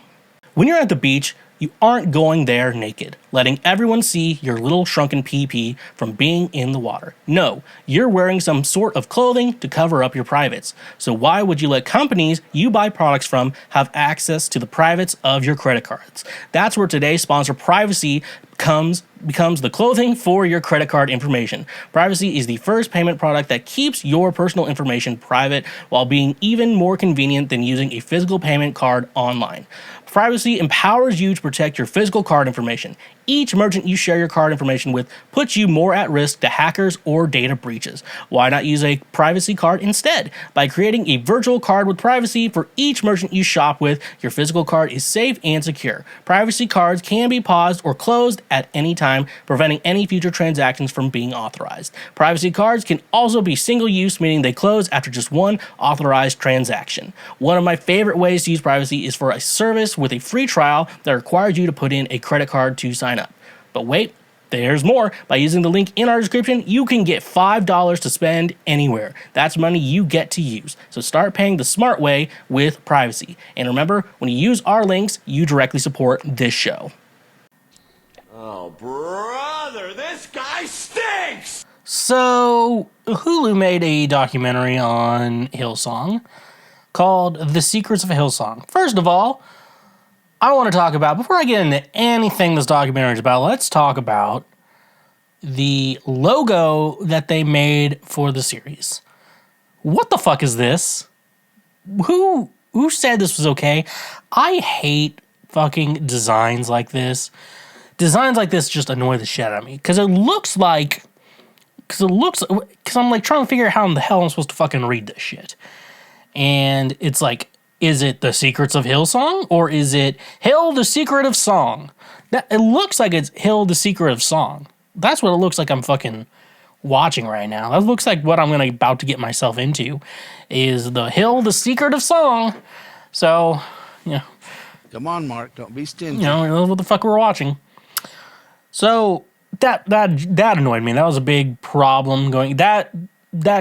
When you're at the beach, you aren't going there naked, letting everyone see your little shrunken PP from being in the water. No, you're wearing some sort of clothing to cover up your privates. So why would you let companies you buy products from have access to the privates of your credit cards? That's where today's sponsor, Privacy, becomes the clothing for your credit card information. Privacy is the first payment product that keeps your personal information private while being even more convenient than using a physical payment card online. Privacy empowers you to protect your physical card information. Each merchant you share your card information with puts you more at risk to hackers or data breaches. Why not use a privacy card instead? By creating a virtual card with privacy for each merchant you shop with, your physical card is safe and secure. Privacy cards can be paused or closed at any time, preventing any future transactions from being authorized. Privacy cards can also be single-use, meaning they close after just one authorized transaction. One of my favorite ways to use privacy is for a service with a free trial that requires you to put in a credit card to sign up. But wait, there's more. By using the link in our description, you can get $5 to spend anywhere. That's money you get to use. So start paying the smart way with Privacy. And remember, when you use our links, you directly support this show.
Oh, brother, this guy stinks!
So, Hulu made a documentary on Hillsong called The Secrets of Hillsong. First of all, I want to talk about, before I get into anything this documentary is about, let's talk about the logo that they made for the series. What the fuck is this? Who said this was okay? I hate fucking designs like this. Designs like this just annoy the shit out of me. Because I'm like trying to figure out how in the hell I'm supposed to fucking read this shit. And it's like, is it The Secrets of Hillsong? Or is it Hill, the Secret of Song? It looks like it's Hill, the Secret of Song. That's what it looks like I'm fucking watching right now. That looks like what I'm about to get myself into, is the Hill, the Secret of Song. So,
Come on, Mark. Don't be stingy.
What the fuck we're watching. So, that annoyed me. That was a big problem going. That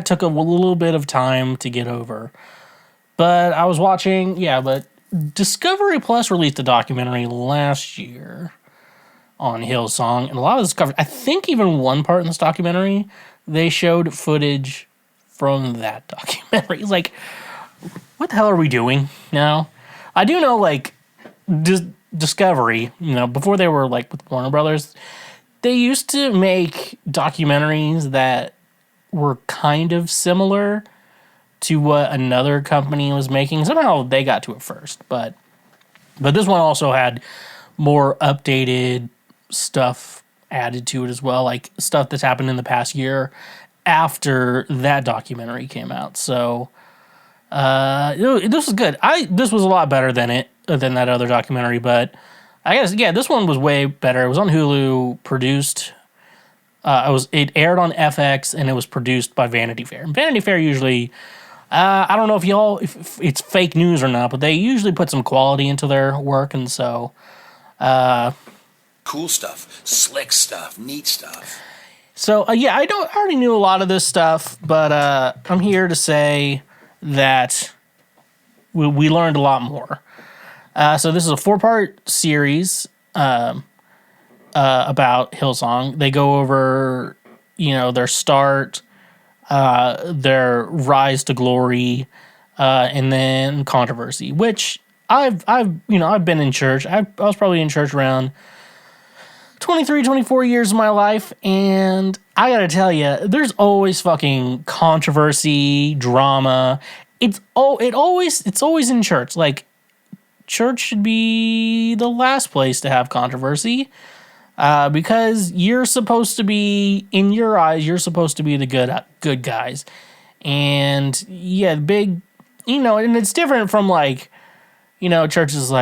took a little bit of time to get over. But I was watching, but Discovery Plus released a documentary last year on Hillsong, and a lot of this covered, I think even one part in this documentary, they showed footage from that documentary. It's like, what the hell are we doing now? I do know, Discovery, before they were, with Warner Brothers, they used to make documentaries that were kind of similar to what another company was making. Somehow they got to it first, but this one also had more updated stuff added to it as well, like stuff that's happened in the past year after that documentary came out. So this was good. This was a lot better than that other documentary, but I guess this one was way better. It was on Hulu, produced. It aired on FX, and it was produced by Vanity Fair. And Vanity Fair usually, I don't know if it's fake news or not, but they usually put some quality into their work, and so
Cool stuff, slick stuff, neat stuff.
So I already knew a lot of this stuff, but I'm here to say that we learned a lot more. So this is a 4-part series about Hillsong. They go over, their start, their rise to glory, and then controversy. Which I've been in church. I was probably in church around 23, 24 years of my life, and I gotta tell you, there's always fucking controversy, drama. It's always in church. Church should be the last place to have controversy, because you're supposed to be, in your eyes, you're supposed to be the good guys, and and it's different from churches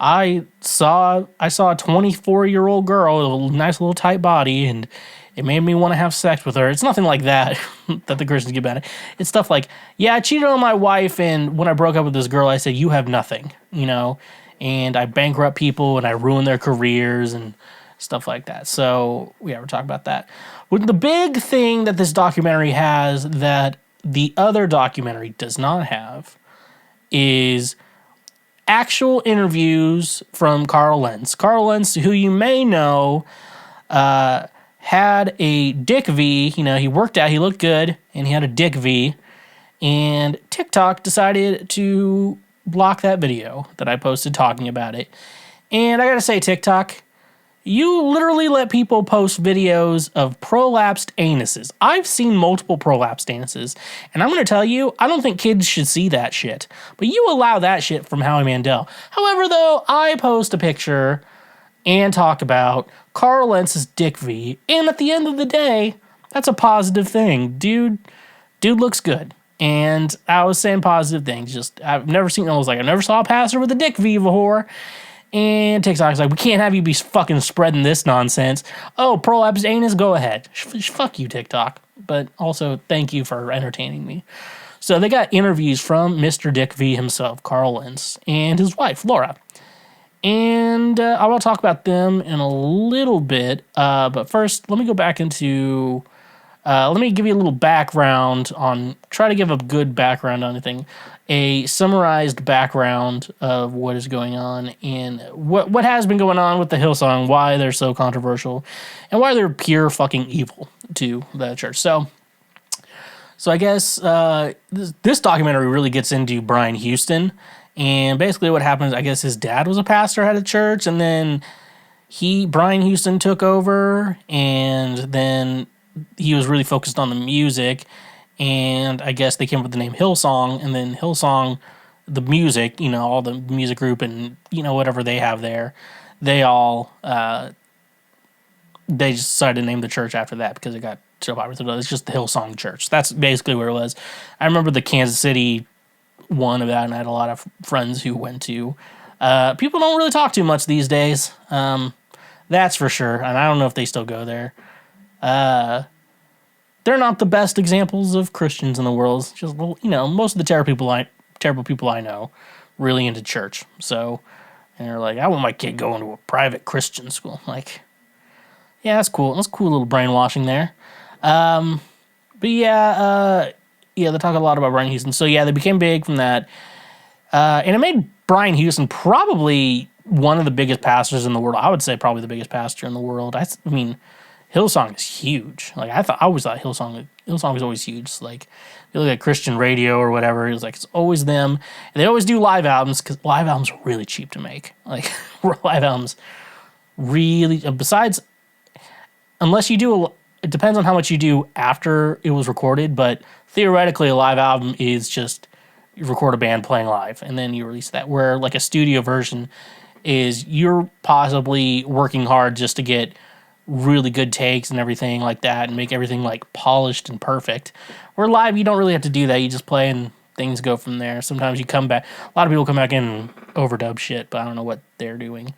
I saw a 24-year-old girl with a nice little tight body, and it made me want to have sex with her. It's nothing like that that the Christians get about it. It's stuff like, yeah, I cheated on my wife, and when I broke up with this girl, I said, you have nothing, and I bankrupt people, and I ruin their careers, and stuff like that. So, yeah, we're talking about that. But the big thing that this documentary has that the other documentary does not have is actual interviews from Carl Lentz. Carl Lentz, who you may know, had a dick V. He worked out, he looked good, and he had a dick V. And TikTok decided to block that video that I posted talking about it. And I gotta say, TikTok, you literally let people post videos of prolapsed anuses. I've seen multiple prolapsed anuses, and I'm going to tell you, I don't think kids should see that shit. But you allow that shit from Howie Mandel. However, though, I post a picture and talk about Carl Lentz's dick V, and at the end of the day, that's a positive thing. Dude looks good. And I was saying positive things. I've never saw a pastor with a dick V before. And TikTok's like, we can't have you be fucking spreading this nonsense. Oh, prolapsed anus, go ahead. Fuck you, TikTok. But also, thank you for entertaining me. So they got interviews from Mr. Dick V himself, Carl Lentz, and his wife, Laura. And I will talk about them in a little bit. But first, let me go back into... let me give you a little background try to give a good background on anything. A summarized background of what is going on and what has been going on with the Hillsong, why they're so controversial, and why they're pure fucking evil to the church. So I guess this documentary really gets into Brian Houston, and basically what happens, I guess his dad was a pastor at a church, and then Brian Houston took over, and then he was really focused on the music, and I guess they came up with the name Hillsong, and then Hillsong, the music, all the music group and, whatever they have there, they all, they just decided to name the church after that because it got so popular. It's just the Hillsong Church. That's basically where it was. I remember the Kansas City one of that, and I had a lot of friends who went to. People don't really talk too much these days. That's for sure, and I don't know if they still go there. They're not the best examples of Christians in the world. Just, most of the terrible people I know really into church. So, and they're like, I want my kid going to a private Christian school. Like, yeah, that's cool. That's cool little brainwashing there. But yeah, they talk a lot about Brian Houston. So yeah, they became big from that. And it made Brian Houston probably one of the biggest pastors in the world. I would say probably the biggest pastor in the world. I mean, Hillsong is huge. Like I always thought Hillsong was always huge. It's like you look at Christian radio or whatever, it's always them. And they always do live albums because live albums are really cheap to make. Like live albums really, besides, unless you do it depends on how much you do after it was recorded, but theoretically a live album is just you record a band playing live and then you release that. Where like a studio version is you're possibly working hard just to get really good takes and everything like that and make everything like polished and perfect. Where live you don't really have to do that. You just play and things go from there. Sometimes you come back. A lot of people come back in and overdub shit, but I don't know what they're doing.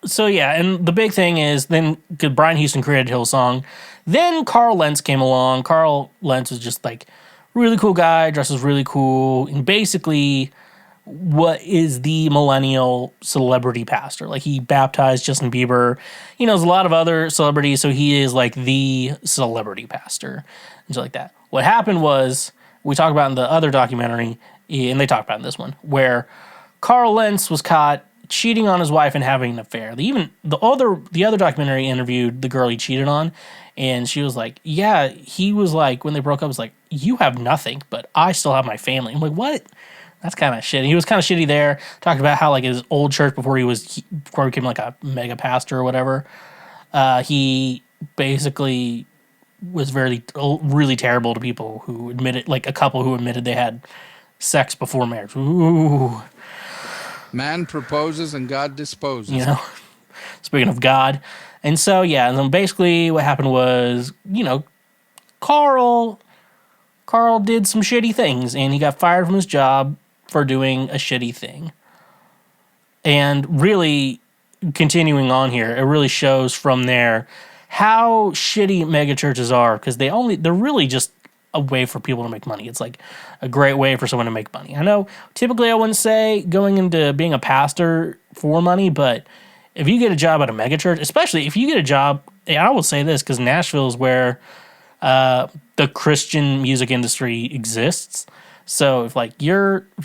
So yeah, and the big thing is then Brian Houston created Hillsong. Then Carl Lentz came along. Carl Lentz was just like really cool guy, dresses really cool, and basically what is the millennial celebrity pastor. Like he baptized Justin Bieber. He knows a lot of other celebrities, so he is like the celebrity pastor and shit like that. What happened was, we talk about in the other documentary, and they talk about in this one, where Carl Lentz was caught cheating on his wife and having an affair. The other documentary interviewed the girl he cheated on, and she was like, yeah, he was like, when they broke up, was like, you have nothing, but I still have my family. I'm like, what? That's kind of shitty. He was kind of shitty there. Talked about how like his old church before he became like a mega pastor or whatever. He basically was really terrible to people who admitted, like a couple who admitted they had sex before marriage. Ooh.
Man proposes and God disposes.
Speaking of God. And so, yeah, and then basically what happened was, Carl did some shitty things, and he got fired from his job for doing a shitty thing. And really, continuing on here, it really shows from there how shitty mega churches are, because they're really just a way for people to make money. It's like a great way for someone to make money. I know typically I wouldn't say going into being a pastor for money, but if you get a job at a mega church, especially if you get a job, I will say this, because Nashville is where the Christian music industry exists. So if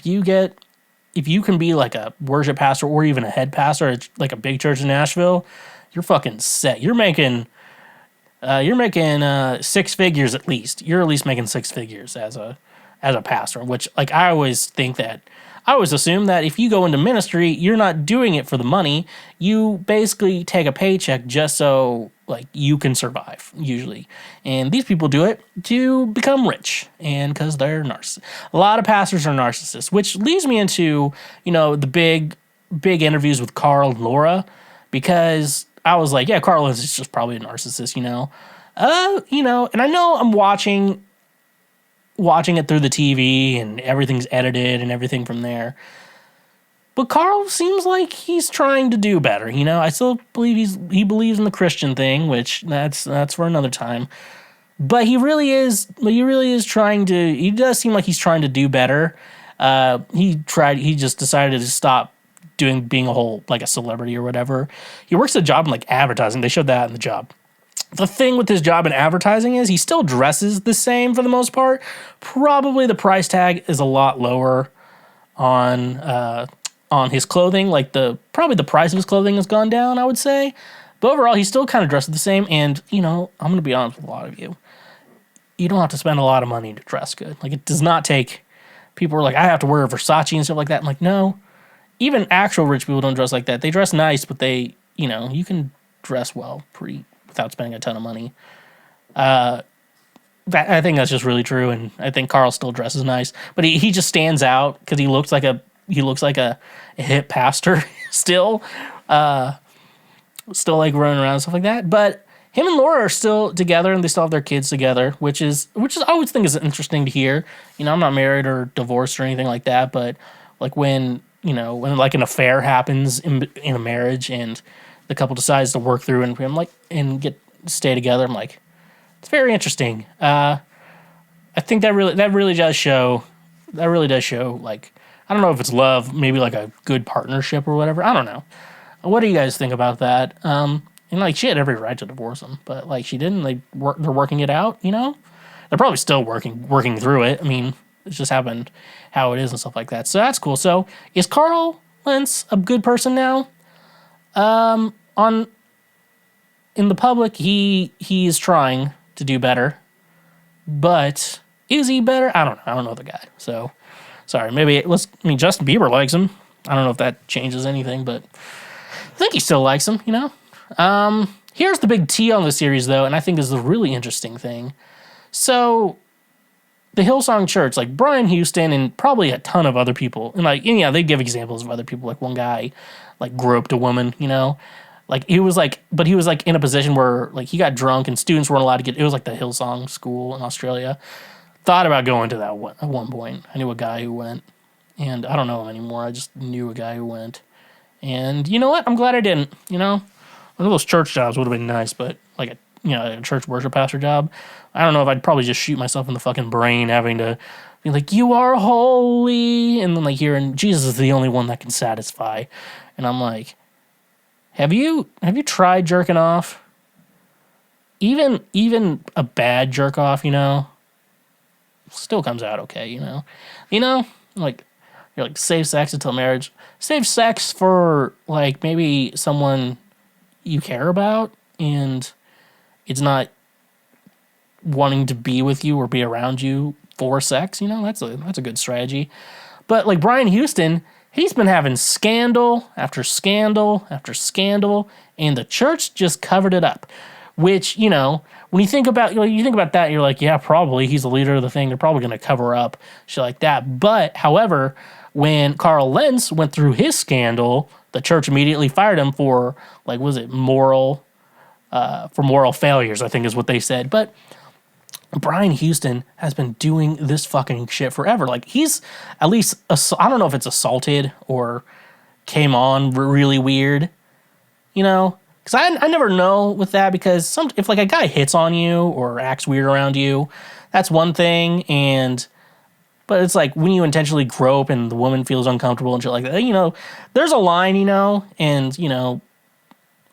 you can be like a worship pastor or even a head pastor at like a big church in Nashville, you're fucking set. You're making six figures at least. You're at least making six figures as a pastor, which like I always assume that if you go into ministry, you're not doing it for the money. You basically take a paycheck just so like you can survive usually. And these people do it to become rich, and because they're narcissists. A lot of pastors are narcissists, which leads me into, the big interviews with Carl and Laura, because I was like, yeah, Carl is just probably a narcissist, and I know I'm watching it through the TV and everything's edited and everything from there. But Carl seems like he's trying to do better. I still believe he believes in the Christian thing, which that's for another time. But he really is trying to. He does seem like he's trying to do better. He just decided to stop being a whole like a celebrity or whatever. He works a job in like advertising. They showed that in the job. The thing with his job in advertising is he still dresses the same for the most part. Probably the price tag is a lot lower on his clothing. Like probably the price of his clothing has gone down, I would say. But overall, he still kind of dresses the same. And, I'm going to be honest with a lot of you. You don't have to spend a lot of money to dress good. Like, it does not take... People are like, I have to wear Versace and stuff like that. I'm like, no. Even actual rich people don't dress like that. They dress nice, but you can dress well without spending a ton of money. I think that's just really true, and I think Carl still dresses nice. But he just stands out because he looks like a hip pastor still. Still like running around and stuff like that. But him and Laura are still together, and they still have their kids together, which is I always think is interesting to hear. I'm not married or divorced or anything like that, but like when like an affair happens in a marriage and the couple decides to work through and stay together, I'm like, it's very interesting. I think that really does show. That really does show. Like, I don't know if it's love, maybe like a good partnership or whatever. I don't know. What do you guys think about that? And like, she had every right to divorce him, but like, she didn't. They're working it out. They're probably still working through it. I mean, it's just happened how it is and stuff like that. So that's cool. So is Carl Lentz a good person now? In the public, he is trying to do better, but is he better? I don't know. I don't know the guy. So sorry. Justin Bieber likes him. I don't know if that changes anything, but I think he still likes him. Here's the big T on the series, though, and I think this is a really interesting thing. So, the Hillsong Church, like Brian Houston and probably a ton of other people, and they give examples of other people. Like one guy, like groped a woman, like he was in a position where like he got drunk and students weren't allowed to get. It was like the Hillsong School in Australia. Thought about going to that at one point. I knew a guy who went, and I don't know him anymore. I just knew a guy who went, and you know what? I'm glad I didn't. One of those church jobs would have been nice, but like a church worship pastor job, I don't know if I'd probably just shoot myself in the fucking brain having to be like, you are holy, and then like hearing Jesus is the only one that can satisfy, and I'm like, have you tried jerking off? Even a bad jerk off, still comes out okay, like you're like save sex until marriage, save sex for like maybe someone you care about and it's not wanting to be with you or be around you for sex, that's a good strategy. But like Brian Houston, he's been having scandal after scandal after scandal, and the church just covered it up. Which, when you think about that, you're like, yeah, probably he's the leader of the thing. They're probably going to cover up shit like that. But however, when Carl Lentz went through his scandal, the church immediately fired him for moral failures, I think is what they said. But Brian Houston has been doing this fucking shit forever. Like, he's at least, I don't know if it's assaulted or came on really weird, you know? Because I never know with that, because if like a guy hits on you or acts weird around you, that's one thing, but it's like when you intentionally grope and the woman feels uncomfortable and shit like that, you know, there's a line, you know, and, you know,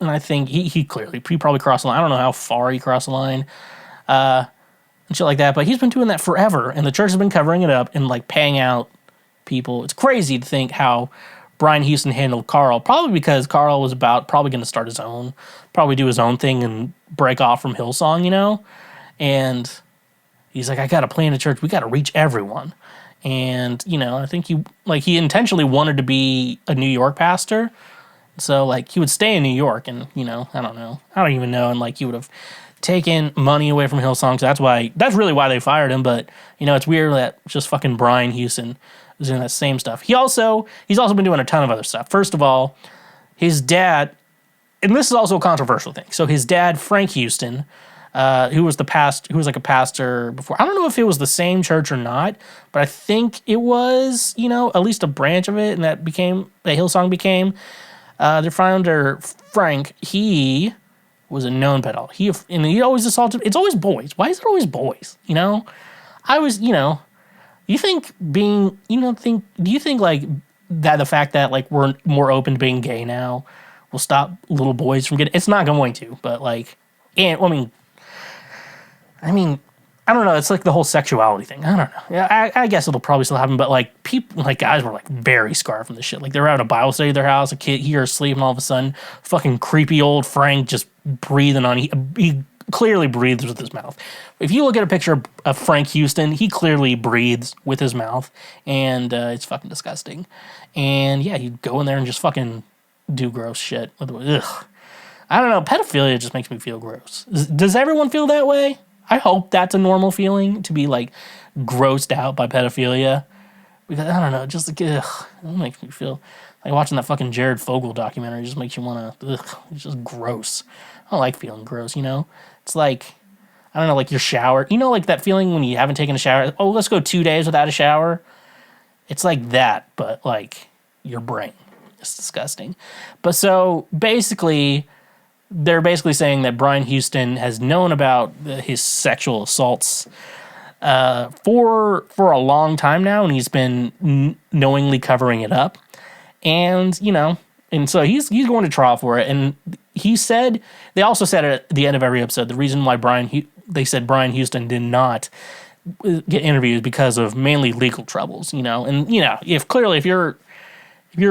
and I think he probably crossed the line. I don't know how far he crossed the line and shit like that, but he's been doing that forever, and the church has been covering it up and like paying out people. It's crazy to think how Brian Houston handled Carl, probably because Carl was probably going to start his own, probably do his own thing and break off from Hillsong, you know? And he's like, I got to plan a church. We got to reach everyone. And, you know, I think he intentionally wanted to be a New York pastor. So, like, he would stay in New York and, you know, I don't even know. And, like, he would have taken money away from Hillsong. So that's really why they fired him. But, you know, it's weird that just fucking Brian Houston was doing that same stuff. He's also been doing a ton of other stuff. First of all, his dad, and this is also a controversial thing. So his dad, Frank Houston, who was like a pastor before. I don't know if it was the same church or not, but I think it was, you know, at least a branch of it, and that Hillsong became. Their founder, Frank, he was a known pedophile. He always assaulted. It's always boys. Why is it always boys? You know, do you think like that the fact that like we're more open to being gay now will stop little boys from getting? It's not going to, but like, and I mean, I don't know. It's like the whole sexuality thing. I don't know. Yeah, I guess it'll probably still happen, but like people, like guys were like very scarred from this shit. Like they were having a Bible study at their house, a kid here asleep, and all of a sudden, fucking creepy old Frank just breathing on. He clearly breathes with his mouth. If you look at a picture of Frank Houston, he clearly breathes with his mouth, and it's fucking disgusting. And yeah, he'd go in there and just fucking do gross shit. Ugh. I don't know. Pedophilia just makes me feel gross. Does everyone feel that way? I hope that's a normal feeling, to be like grossed out by pedophilia. Because I don't know, just like, ugh, it makes me feel like watching that fucking Jared Fogle documentary. It just makes you want to, ugh, it's just gross. I don't like feeling gross, you know? It's like, I don't know, like your shower. You know, like that feeling when you haven't taken a shower? Oh, let's go 2 days without a shower. It's like that, but like your brain. It's disgusting. But so basically, they're basically saying that Brian Houston has known about his sexual assaults for a long time now, and he's been knowingly covering it up. And, you know, and so he's going to trial for it. And they also said at the end of every episode, the reason why they said Brian Houston did not get interviewed because of mainly legal troubles, you know. And, you know, if you're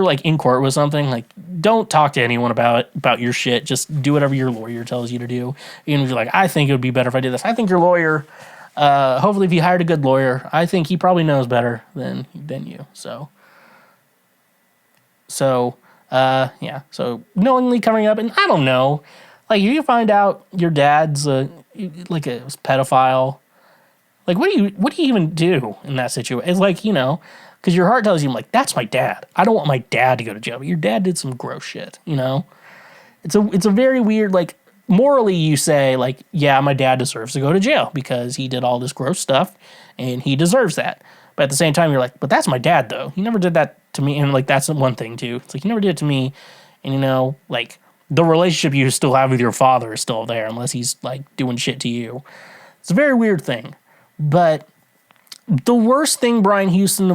like in court with something, like don't talk to anyone about your shit. Just do whatever your lawyer tells you to do. Even if you're like, I think it would be better if I did this. I think your lawyer, hopefully if you hired a good lawyer, I think he probably knows better than you. So yeah. So knowingly covering up, and I don't know, like if you find out your dad's like a pedophile, like what do you even do in that situation? It's like, you know, because your heart tells you, like, that's my dad. I don't want my dad to go to jail. But your dad did some gross shit, you know? It's a very weird, like, morally you say, like, yeah, my dad deserves to go to jail because he did all this gross stuff and he deserves that. But at the same time, you're like, but that's my dad, though. He never did that to me. And, like, that's one thing, too. It's like, he never did it to me. And, you know, like, the relationship you still have with your father is still there unless he's, like, doing shit to you. It's a very weird thing. But the worst thing about Brian Houston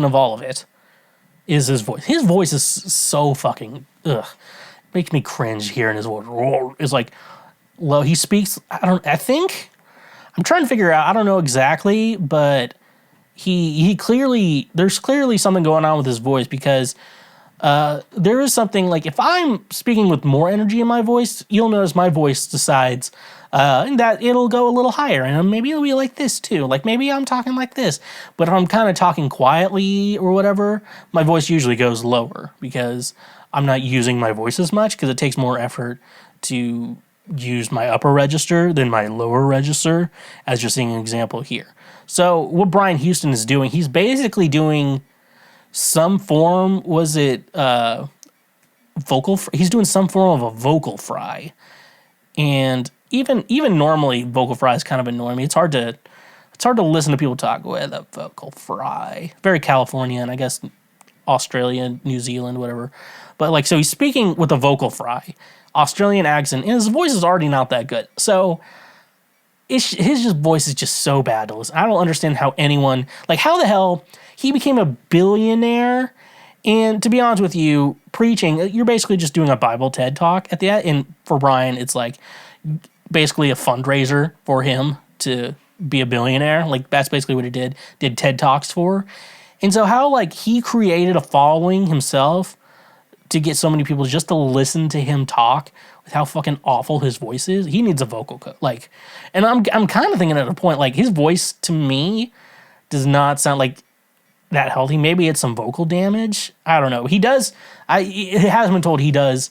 of all of it is his voice. His voice is so fucking ugh. It makes me cringe hearing his voice. It's like low. He speaks. I'm trying to figure out. I don't know exactly, but he clearly, there's clearly something going on with his voice, because there is something, like if I'm speaking with more energy in my voice, you'll notice my voice decides that it'll go a little higher, and maybe it'll be like this too. Like maybe I'm talking like this, but if I'm kind of talking quietly or whatever, my voice usually goes lower because I'm not using my voice as much, because it takes more effort to use my upper register than my lower register, as you're seeing an example here. So what Brian Houston is doing, he's basically doing some form, he's doing some form of a vocal fry. And even normally, vocal fry is kind of annoying me. It's hard to listen to people talk with a vocal fry. Very California, and I guess Australia, New Zealand, whatever. But like, so he's speaking with a vocal fry, Australian accent, and his voice is already not that good. So his voice is just so bad to listen. I don't understand how anyone, like, how the hell he became a billionaire. And to be honest with you, preaching, you're basically just doing a Bible TED talk at the end. And for Brian, it's like basically a fundraiser for him to be a billionaire. Like, that's basically what he did TED Talks for. And so how, like, he created a following himself to get so many people just to listen to him talk with how fucking awful his voice is. He needs a vocal coach. Like, and I'm kind of thinking at a point, like, his voice to me does not sound like that healthy. Maybe it's some vocal damage. I don't know. He does. It has been told he does.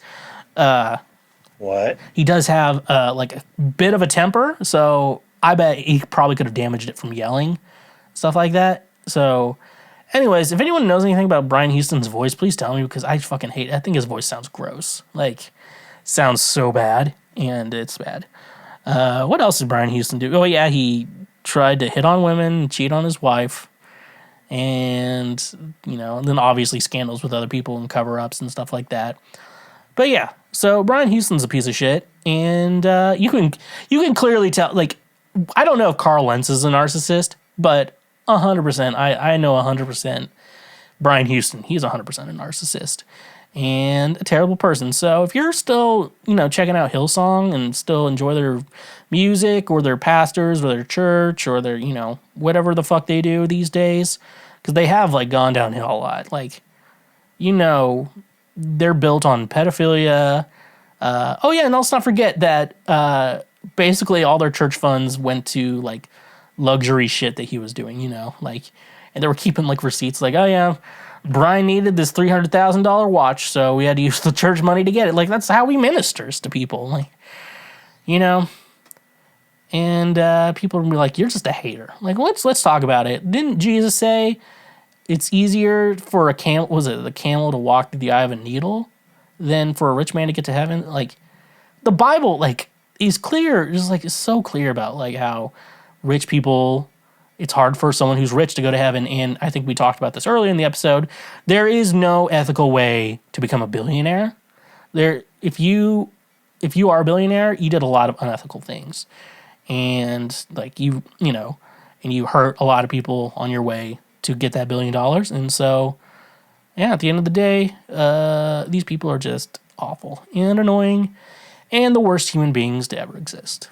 What?
He does have like a bit of a temper. So I bet he probably could have damaged it from yelling, stuff like that. So, anyways, if anyone knows anything about Brian Houston's voice, please tell me, because I fucking hate it. I think his voice sounds gross. Like, sounds so bad, and it's bad. What else did Brian Houston do? Oh yeah, he tried to hit on women, cheat on his wife. And, you know, then obviously scandals with other people and cover-ups and stuff like that. But yeah, so Brian Houston's a piece of shit, and you can clearly tell. Like, I don't know if Carl Lentz is a narcissist, but 100%, I know 100% Brian Houston. He's 100% a narcissist and a terrible person. So if you're still, you know, checking out Hillsong and still enjoy their music or their pastors or their church or their, you know, whatever the fuck they do these days, because they have, like, gone downhill a lot. Like, you know, they're built on pedophilia. Oh yeah, and let's not forget that basically all their church funds went to, like, luxury shit that he was doing, you know, like, and they were keeping, like, receipts, like, oh yeah, Brian needed this $300,000 watch, so we had to use the church money to get it. Like, that's how he ministers to people, like, you know. And people would be like, "You're just a hater." Like, let's talk about it. Didn't Jesus say it's easier for a camel? Was it the camel to walk through the eye of a needle than for a rich man to get to heaven? Like, the Bible, like, is clear. Just like, it's so clear about, like, how rich people, it's hard for someone who's rich to go to heaven. And I think we talked about this earlier in the episode. There is no ethical way to become a billionaire. If you are a billionaire, you did a lot of unethical things. And, like, you know, and you hurt a lot of people on your way to get that $1 billion. And so, yeah, at the end of the day, these people are just awful and annoying and the worst human beings to ever exist.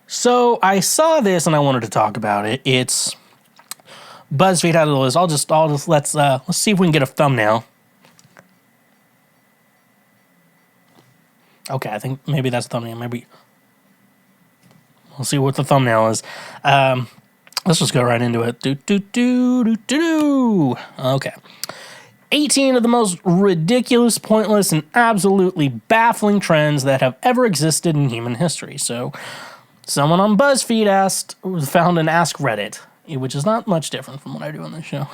So I saw this and I wanted to talk about it. It's BuzzFeed had a list. I'll just let's see if we can get a thumbnail. Okay, I think maybe that's a thumbnail. Maybe we'll see what the thumbnail is. Let's just go right into it. Okay. 18 of the most ridiculous, pointless, and absolutely baffling trends that have ever existed in human history. So, someone on BuzzFeed found an Ask Reddit, which is not much different from what I do on this show.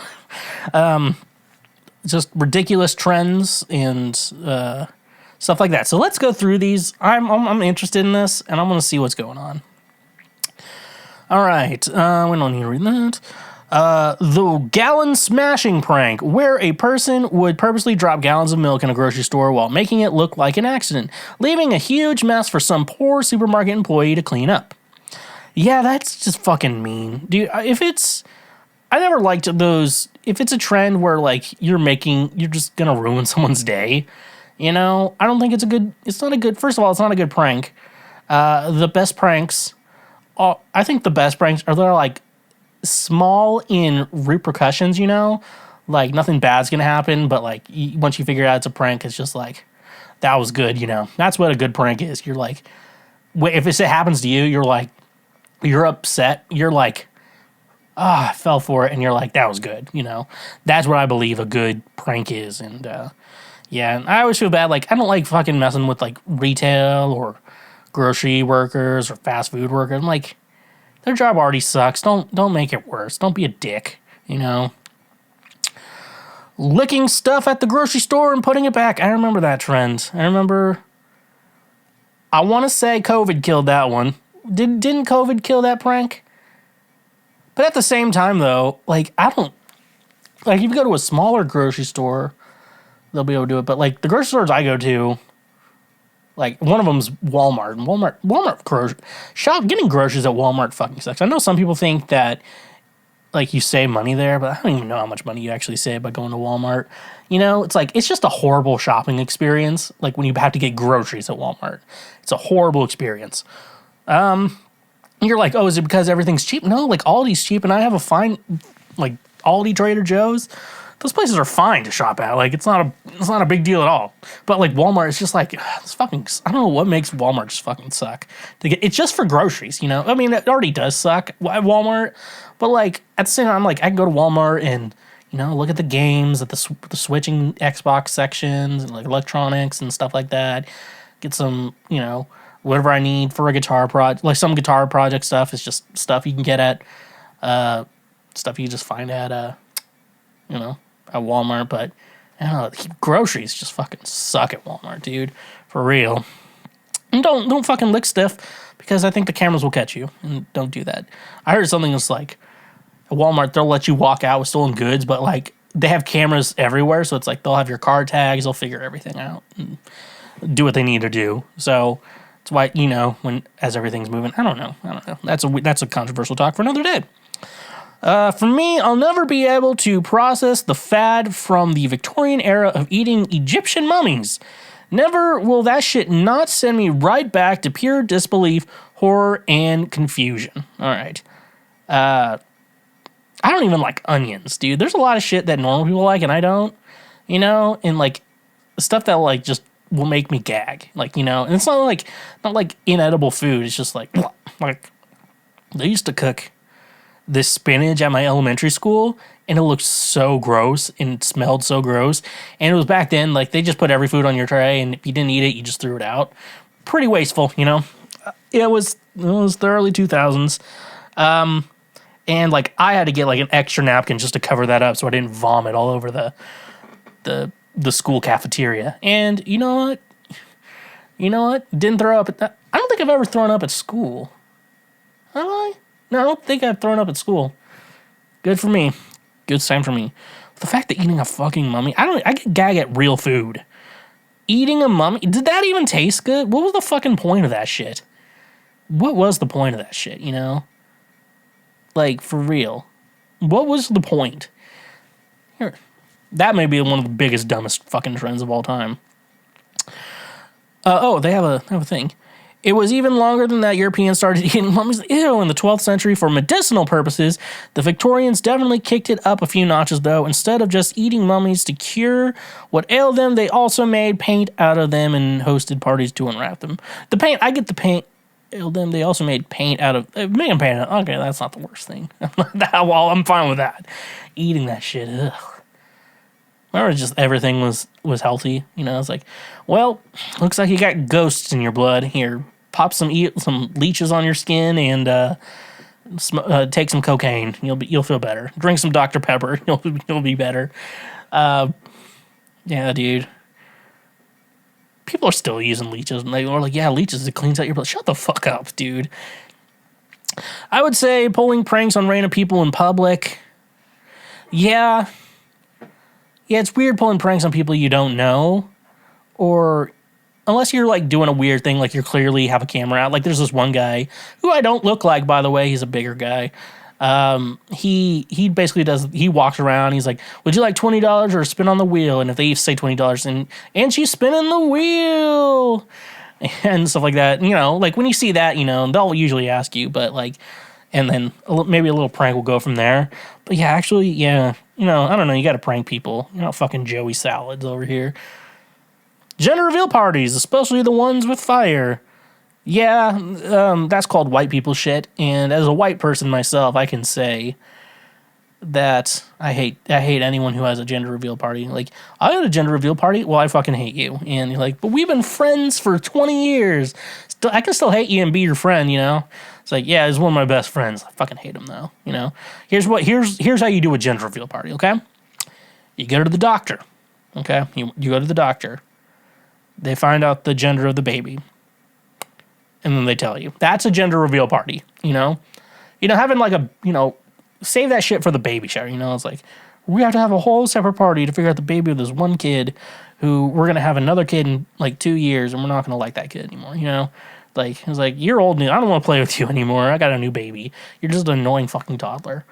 Just ridiculous trends and stuff like that. So let's go through these. I'm interested in this, and I'm going to see what's going on. All right, we don't need to read that. The gallon smashing prank, where a person would purposely drop gallons of milk in a grocery store while making it look like an accident, leaving a huge mess for some poor supermarket employee to clean up. Yeah, that's just fucking mean. Dude, I never liked those, if it's a trend where, like, you're just gonna ruin someone's day, you know, I don't think first of all, it's not a good prank. The best pranks, I think the best pranks are, they're, like, small in repercussions, you know, like, nothing bad's gonna happen, but, like, once you figure out it's a prank, it's just like, that was good, you know. That's what a good prank is. You're like, if it happens to you, you're like, you're upset, you're like, I fell for it, and you're like, that was good, you know. That's what I believe a good prank is. And yeah, and I always feel bad, like, I don't like fucking messing with, like, retail or grocery workers or fast food workers. I'm like, their job already sucks. Don't make it worse. Don't be a dick, you know. Licking stuff at the grocery store and putting it back. I remember that trend. I want to say COVID killed that one. Didn't COVID kill that prank? But at the same time, though, like, I like if you go to a smaller grocery store, they'll be able to do it. But like the grocery stores I go to, like one of them's Walmart. And getting groceries at Walmart fucking sucks. I know some people think that like you save money there, but I don't even know how much money you actually save by going to Walmart. You know, it's like it's just a horrible shopping experience. Like when you have to get groceries at Walmart, it's a horrible experience. You're like, oh, is it because everything's cheap? No, like Aldi's cheap, and I have a fine, like Aldi, Trader Joe's. Those places are fine to shop at. Like it's not a big deal at all. But like Walmart, it's just like it's fucking. I don't know what makes Walmart just fucking suck. It's just for groceries, you know. I mean, it already does suck at Walmart, but like at the same time, like I can go to Walmart and you know look at the games at the switching Xbox sections and like electronics and stuff like that. Get some, you know, whatever I need for a guitar project, like some guitar project stuff. It's just stuff you can get at stuff you just find at you know. At Walmart, but I don't know, groceries just fucking suck at Walmart, dude. For real. And don't fucking lick stiff because I think the cameras will catch you. And don't do that. I heard something that's like at Walmart they'll let you walk out with stolen goods, but like they have cameras everywhere, so it's like they'll have your car tags, they'll figure everything out and do what they need to do. So that's why, you know, as everything's moving, I don't know. That's a controversial talk for another day. For me, I'll never be able to process the fad from the Victorian era of eating Egyptian mummies. Never will that shit not send me right back to pure disbelief, horror, and confusion. All right. I don't even like onions, dude. There's a lot of shit that normal people like and I don't, you know, and like stuff that like just will make me gag, like, you know, and it's not like inedible food. It's just like they used to cook this spinach at my elementary school and it looked so gross and it smelled so gross, and it was back then like they just put every food on your tray and if you didn't eat it you just threw it out. Pretty wasteful, you know. It was the early 2000s, and like I had to get like an extra napkin just to cover that up so I didn't vomit all over the school cafeteria. And you know what, didn't throw up I don't think I've ever thrown up at school. Have I? No, I don't think I've thrown up at school. Good for me. Good sign for me. The fact that eating a fucking mummy, I get gag at real food. Eating a mummy, did that even taste good? What was the fucking point of that shit? What was the point of that shit, you know? Like, for real. What was the point? Here, that may be one of the biggest, dumbest fucking trends of all time. They have a thing. It was even longer than that Europeans started eating mummies. Ew, in the 12th century for medicinal purposes. The Victorians definitely kicked it up a few notches, though. Instead of just eating mummies to cure what ailed them, they also made paint out of them and hosted parties to unwrap them. The paint, I get the paint ailed them. They also made paint out of... Made them paint out. Okay, that's not the worst thing. Well, I'm fine with that. Eating that shit, ugh. Remember, just everything was healthy. You know, it's like, well, looks like you got ghosts in your blood. Here, pop some leeches on your skin and take some cocaine. You'll feel better. Drink some Dr. Pepper. You'll be better. Yeah, dude. People are still using leeches, and they are like, yeah, leeches, it cleans out your blood. Shut the fuck up, dude. I would say pulling pranks on random people in public. Yeah, it's weird pulling pranks on people you don't know, or unless you're like doing a weird thing, like you clearly have a camera out. Like there's this one guy who I don't look like, by the way. He's a bigger guy. He basically he walks around. He's like, would you like $20 or a spin on the wheel? And if they say $20 and she's spinning the wheel and stuff like that, you know, like when you see that, you know, they'll usually ask you, but like, and then maybe a little prank will go from there. But yeah, actually, yeah, you know, I don't know. You got to prank people. You're not fucking Joey Salads over here. Gender reveal parties, especially the ones with fire. Yeah, that's called white people shit. And as a white person myself, I can say that I hate anyone who has a gender reveal party. Like, I had a gender reveal party. Well, I fucking hate you. And you're like, but we've been friends for 20 years. I can still hate you and be your friend, you know? It's like, yeah, he's one of my best friends. I fucking hate him though, you know? Here's how you do a gender reveal party, okay? You go to the doctor, okay? You go to the doctor. They find out the gender of the baby. And then they tell you. That's a gender reveal party, you know? You know, having like a, you know, save that shit for the baby shower, you know? It's like, We have to have a whole separate party to figure out the baby of this one kid who we're going to have another kid in like 2 years and we're not going to like that kid anymore, you know? Like, it's like, you're old now. I don't want to play with you anymore. I got a new baby. You're just an annoying fucking toddler.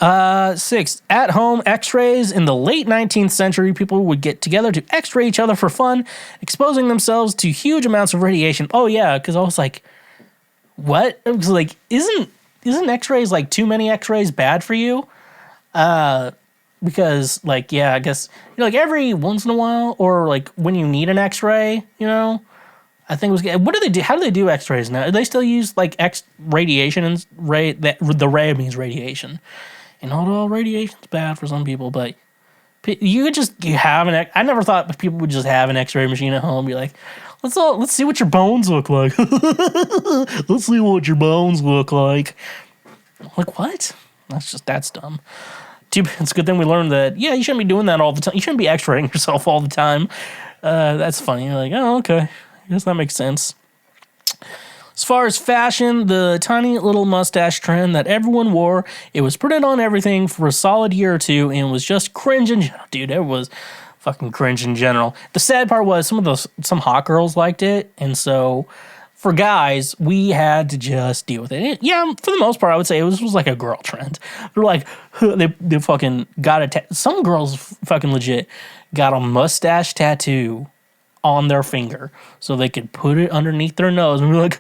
6, at-home x-rays. In the late 19th century, people would get together to x-ray each other for fun, exposing themselves to huge amounts of radiation. Oh, yeah, because I was like, what? It was like, isn't x-rays, like, too many x-rays bad for you? Because, like, yeah, I guess, you know, like, every once in a while, or, like, when you need an x-ray, you know, I think it was, what do they do? How do they do x-rays now? Do they still use, like, radiation, and the ray means radiation. And not all radiation's bad for some people, but you could just have I never thought people would just have an x-ray machine at home, be like, let's see what your bones look like. Let's see what your bones look like. Like, what? That's dumb. It's a good thing we learned that, yeah, you shouldn't be doing that all the time. You shouldn't be x-raying yourself all the time. That's funny. You're like, oh, okay. I guess that makes sense. As far as fashion, the tiny little mustache trend that everyone wore, it was printed on everything for a solid year or two and was just cringe in general. Dude, it was fucking cringe in general. The sad part was some hot girls liked it, and so for guys, we had to just deal with it. Yeah, for the most part, I would say it was like a girl trend. They're like, they fucking got some girls fucking legit got a mustache tattoo on their finger so they could put it underneath their nose and be like,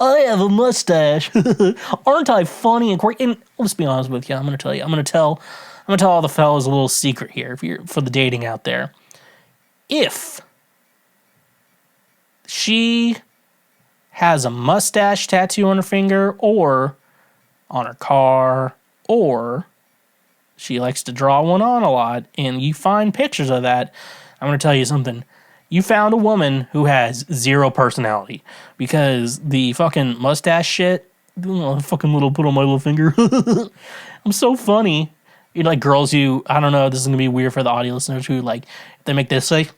I have a mustache. Aren't I funny and quirky? And let's be honest with you, I'm gonna tell all the fellas a little secret here for the dating out there. If she has a mustache tattoo on her finger or on her car, or she likes to draw one on a lot, and you find pictures of that, I'm going to tell you something. You found a woman who has zero personality, because the fucking mustache shit, fucking little put on my little finger. I'm so funny. You know, like girls who, I don't know, this is going to be weird for the audio listeners who, like, they make this like,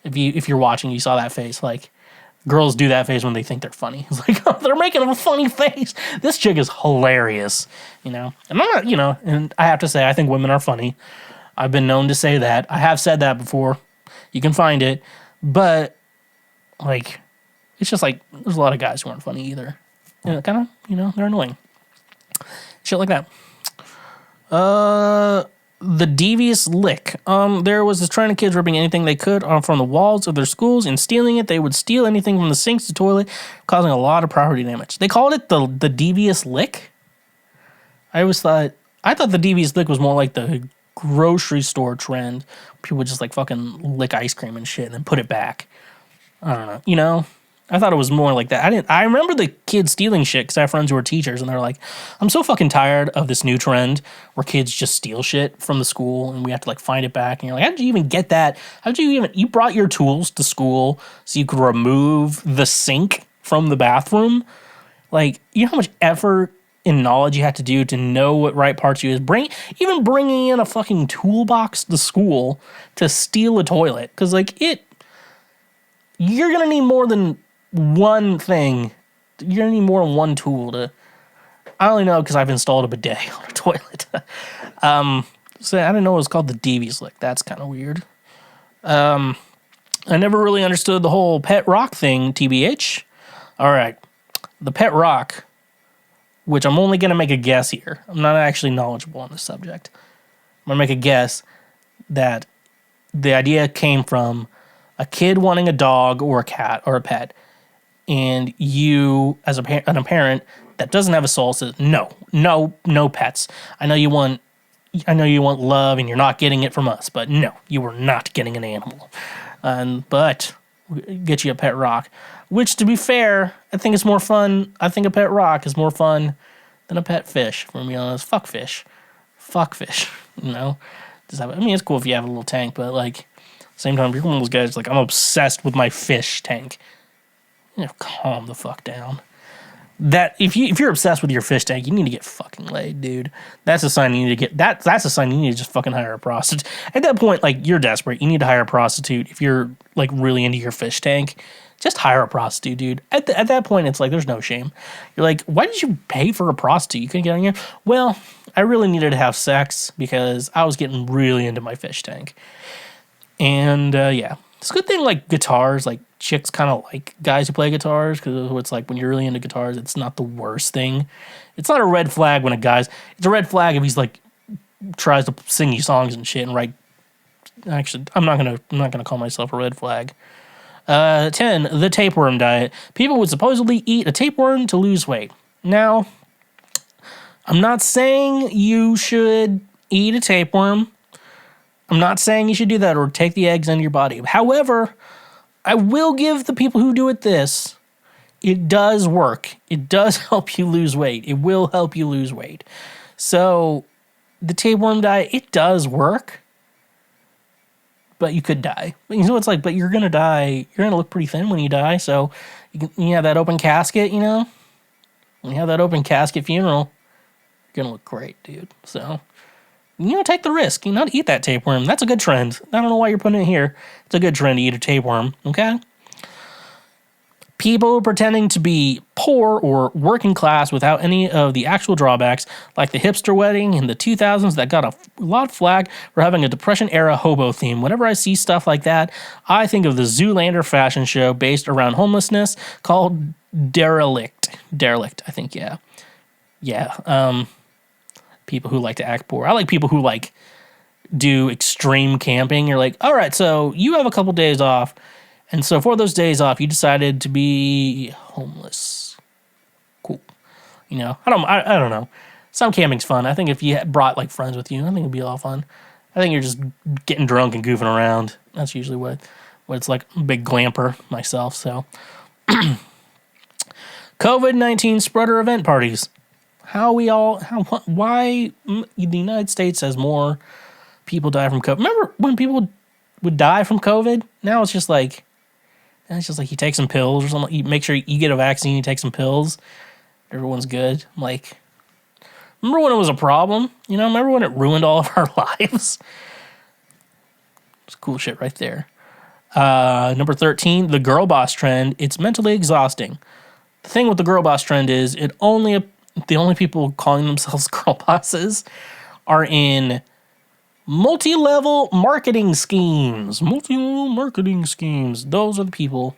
if you're watching, you saw that face, like, girls do that face when they think they're funny. It's like, oh, they're making a funny face. This chick is hilarious, you know? And I'm not, you know, and I have to say, I think women are funny. I've been known to say that. I have said that before. You can find it. But, like, it's just like, there's a lot of guys who aren't funny either. You know, kind of, you know, they're annoying. Shit like that. The devious lick. There was this trend of kids ripping anything they could from the walls of their schools and stealing it. They would steal anything from the sinks to toilet, causing a lot of property damage. They called it the devious lick? I thought the devious lick was more like the grocery store trend. People would just like fucking lick ice cream and shit and then put it back. I don't know. You know, I thought it was more like that. I remember the kids stealing shit because I have friends who are teachers and they're like, I'm so fucking tired of this new trend where kids just steal shit from the school and we have to like find it back. And you're like, how did you even get that? You brought your tools to school so you could remove the sink from the bathroom? Like, you know how much effort and knowledge you have to do to know what right parts you use. Even bringing in a fucking toolbox to school to steal a toilet. Because, like, you're going to need more than one thing. You're going to need more than one tool to... I only know because I've installed a bidet on a toilet. So I didn't know it was called the devious lick. That's kind of weird. I never really understood the whole pet rock thing, TBH. All right. The pet rock, which I'm only going to make a guess here. I'm not actually knowledgeable on this subject. I'm going to make a guess that the idea came from a kid wanting a dog or a cat or a pet, and you, as a parent that doesn't have a soul, says, no pets. I know you want love and you're not getting it from us, but no, you are not getting an animal. But get you a pet rock. Which, to be fair, I think it's more fun. I think a pet rock is more fun than a pet fish, for me honest. Fuck fish, you know? It's cool if you have a little tank, but, like, same time, if you're one of those guys, like, I'm obsessed with my fish tank. You know, calm the fuck down. That, if you're obsessed with your fish tank, you need to get fucking laid, dude. That's a sign you need to get, that's a sign you need to just fucking hire a prostitute. At that point, like, you're desperate. You need to hire a prostitute if you're, like, really into your fish tank. just hire a prostitute, dude. At that point, it's like, there's no shame. You're like, why did you pay for a prostitute? You couldn't get on here? Well, I really needed to have sex because I was getting really into my fish tank. And, yeah. It's a good thing, like, guitars, like, chicks kind of like guys who play guitars, because it's like, when you're really into guitars, it's not the worst thing. It's not a red flag when it's a red flag if he's, like, tries to sing you songs and shit and write. Actually, I'm not gonna call myself a red flag. 10, the tapeworm diet. People would supposedly eat a tapeworm to lose weight. Now, I'm not saying you should eat a tapeworm. I'm not saying you should do that or take the eggs into your body. However, I will give the people who do it this. It does work. It does help you lose weight. It will help you lose weight. So, the tapeworm diet, it does work. But you could die. You know, it's like, but you're going to die. You're going to look pretty thin when you die. So, you have that open casket, you know? When you have that open casket funeral, you're going to look great, dude. So, you know, take the risk. You know, to eat that tapeworm. That's a good trend. I don't know why you're putting it here. It's a good trend to eat a tapeworm, okay? People pretending to be poor or working class without any of the actual drawbacks, like the hipster wedding in the 2000s that got a lot of flack for having a Depression-era hobo theme. Whenever I see stuff like that, I think of the Zoolander fashion show based around homelessness called Derelict. Derelict, I think, yeah. Yeah, people who like to act poor. I like people who, like, do extreme camping. You're like, all right, so you have a couple days off. And so for those days off, you decided to be homeless. Cool. You know, I don't know. Some camping's fun. I think if you brought, like, friends with you, I think it'd be a lot of fun. I think you're just getting drunk and goofing around. That's usually what it's like. I'm a big glamper myself, so. COVID-19 spreader event parties. Why the United States has more people die from COVID. Remember when people would die from COVID? Now it's just like you take some pills or something. You make sure you get a vaccine, you take some pills. Everyone's good. I'm like, remember when it was a problem? You know, remember when it ruined all of our lives? It's cool shit right there. Number 13, the girl boss trend. It's mentally exhausting. The thing with the girl boss trend is the only people calling themselves girl bosses are in multi-level marketing schemes. Those are the people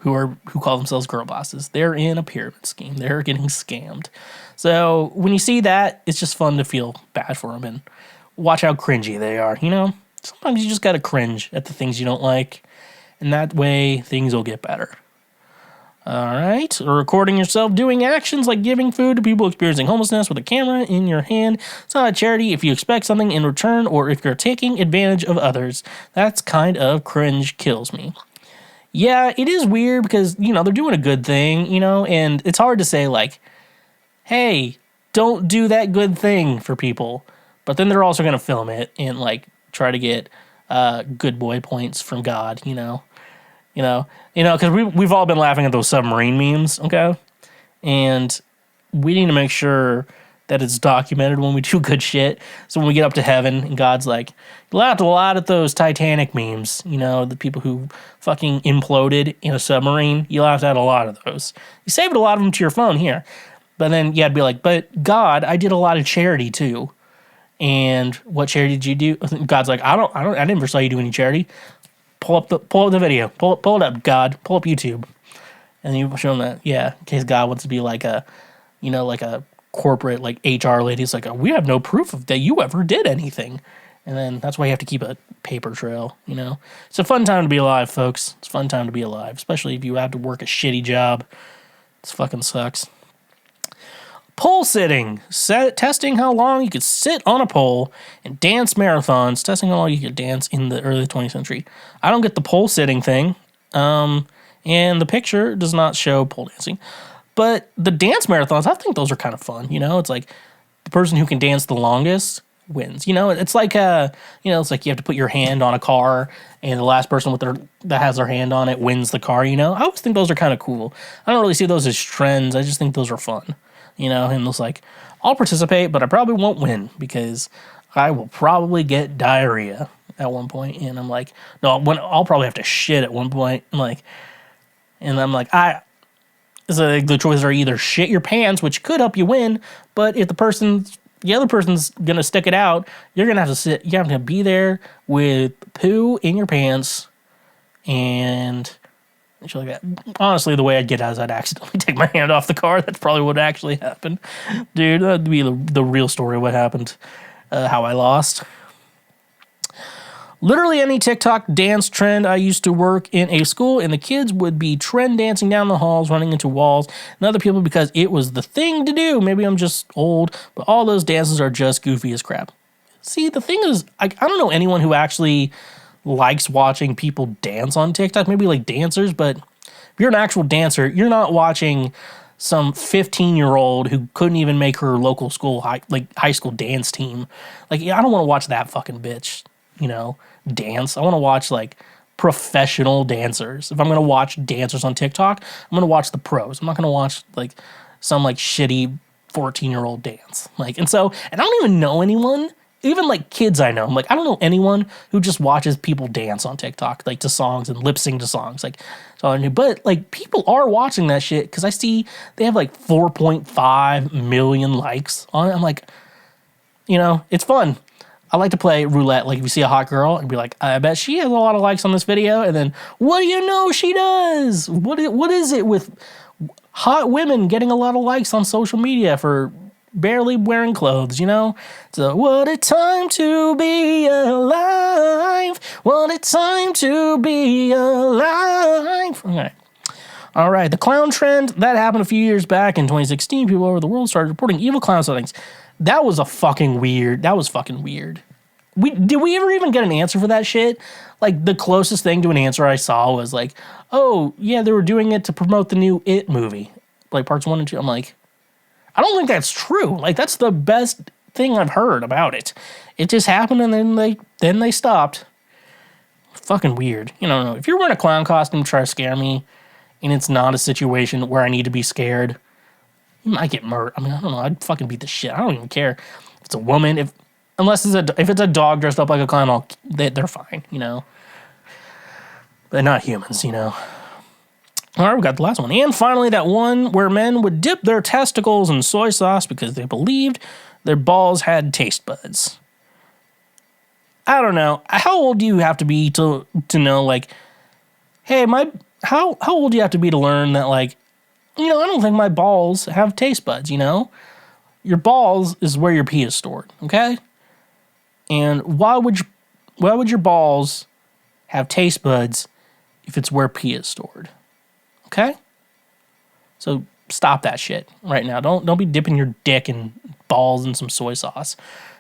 who call themselves girl bosses. They're in a pyramid scheme. They're getting scammed. So when you see that, it's just fun to feel bad for them and watch how cringy they are. You know, sometimes you just gotta cringe at the things you don't like, and that way things will get better. All right, recording yourself doing actions like giving food to people experiencing homelessness with a camera in your hand. It's not a charity if you expect something in return or if you're taking advantage of others. That's kind of cringe, kills me. Yeah, it is weird because, you know, they're doing a good thing, you know, and it's hard to say, like, hey, don't do that good thing for people. But then they're also going to film it and, like, try to get good boy points from God, you know. Because we've all been laughing at those submarine memes, okay? And we need to make sure that it's documented when we do good shit. So when we get up to heaven and God's like, you laughed a lot at those Titanic memes, you know, the people who fucking imploded in a submarine. You laughed at a lot of those. You saved a lot of them to your phone here. But then you had to be like, but God, I did a lot of charity too. And what charity did you do? God's like, I never saw you do any charity. Pull up the video. Pull it up, God. Pull up YouTube. And you show them that, yeah, in case God wants to be like a corporate, like, HR lady. It's like, we have no proof of that you ever did anything. And then that's why you have to keep a paper trail, you know. It's a fun time to be alive, folks. It's a fun time to be alive, especially if you have to work a shitty job. It fucking sucks. Pole sitting. Testing how long you could sit on a pole and dance marathons. Testing how long you could dance in the early 20th century. I don't get the pole sitting thing. And the picture does not show pole dancing. But the dance marathons, I think those are kind of fun. You know, it's like the person who can dance the longest wins. You know, it's like it's like you have to put your hand on a car, and the last person that has their hand on it wins the car. You know, I always think those are kind of cool. I don't really see those as trends. I just think those are fun. You know, and it's like, I'll participate, but I probably won't win because I will probably get diarrhea. at one point, and I'm like, no, I'll probably have to shit at one point. I'm like, so the choices are either shit your pants, which could help you win, but if the other person's gonna stick it out, you're gonna have to you have to be there with poo in your pants and shit like that. Honestly, the way I'd get out is I'd accidentally take my hand off the car. That's probably what actually happened. Dude, that'd be the real story of what happened, how I lost. Literally any TikTok dance trend. I used to work in a school, and the kids would be trend dancing down the halls, running into walls and other people because it was the thing to do. Maybe I'm just old, but all those dances are just goofy as crap. See, the thing is, I don't know anyone who actually likes watching people dance on TikTok. Maybe like dancers, but if you're an actual dancer, you're not watching some 15-year-old who couldn't even make her local school high school dance team. Like, I don't want to watch that fucking bitch, dance. I want to watch like professional dancers. If I'm going to watch dancers on TikTok, I'm going to watch the pros. I'm not going to watch like some like shitty 14-year-old dance. And I don't even know anyone, even like kids I know. I'm like, I don't know anyone who just watches people dance on TikTok, like to songs and lip sync to songs. Like, so I knew, but like people are watching that shit because I see they have like 4.5 million likes on it. I'm like, it's fun. I like to play roulette. Like if you see a hot girl and be like, I bet she has a lot of likes on this video. And then what do you know she does? What is it with hot women getting a lot of likes on social media for barely wearing clothes, So what a time to be alive. What a time to be alive. Okay. All right. The clown trend, that happened a few years back in 2016. People all over the world started reporting evil clown sightings. That was fucking weird. Did we ever even get an answer for that shit? Like, the closest thing to an answer I saw was like, oh, yeah, they were doing it to promote the new It movie. Like, parts 1 and 2. I'm like, I don't think that's true. Like, that's the best thing I've heard about it. It just happened and then they stopped. Fucking weird. If you're wearing a clown costume to try to scare me, and it's not a situation where I need to be scared, you might get murdered. I mean, I don't know. I'd fucking beat the shit. I don't even care if it's a woman. Unless if it's a dog dressed up like a clown, they're fine, But not humans, All right, we got the last one. And finally, that one where men would dip their testicles in soy sauce because they believed their balls had taste buds. I don't know. How old do you have to be to know, like, hey, how old do you have to be to learn that, like, I don't think my balls have taste buds, Your balls is where your pee is stored, okay? And why would your balls have taste buds if it's where pee is stored? Okay? So stop that shit right now. Don't be dipping your dick and balls in some soy sauce.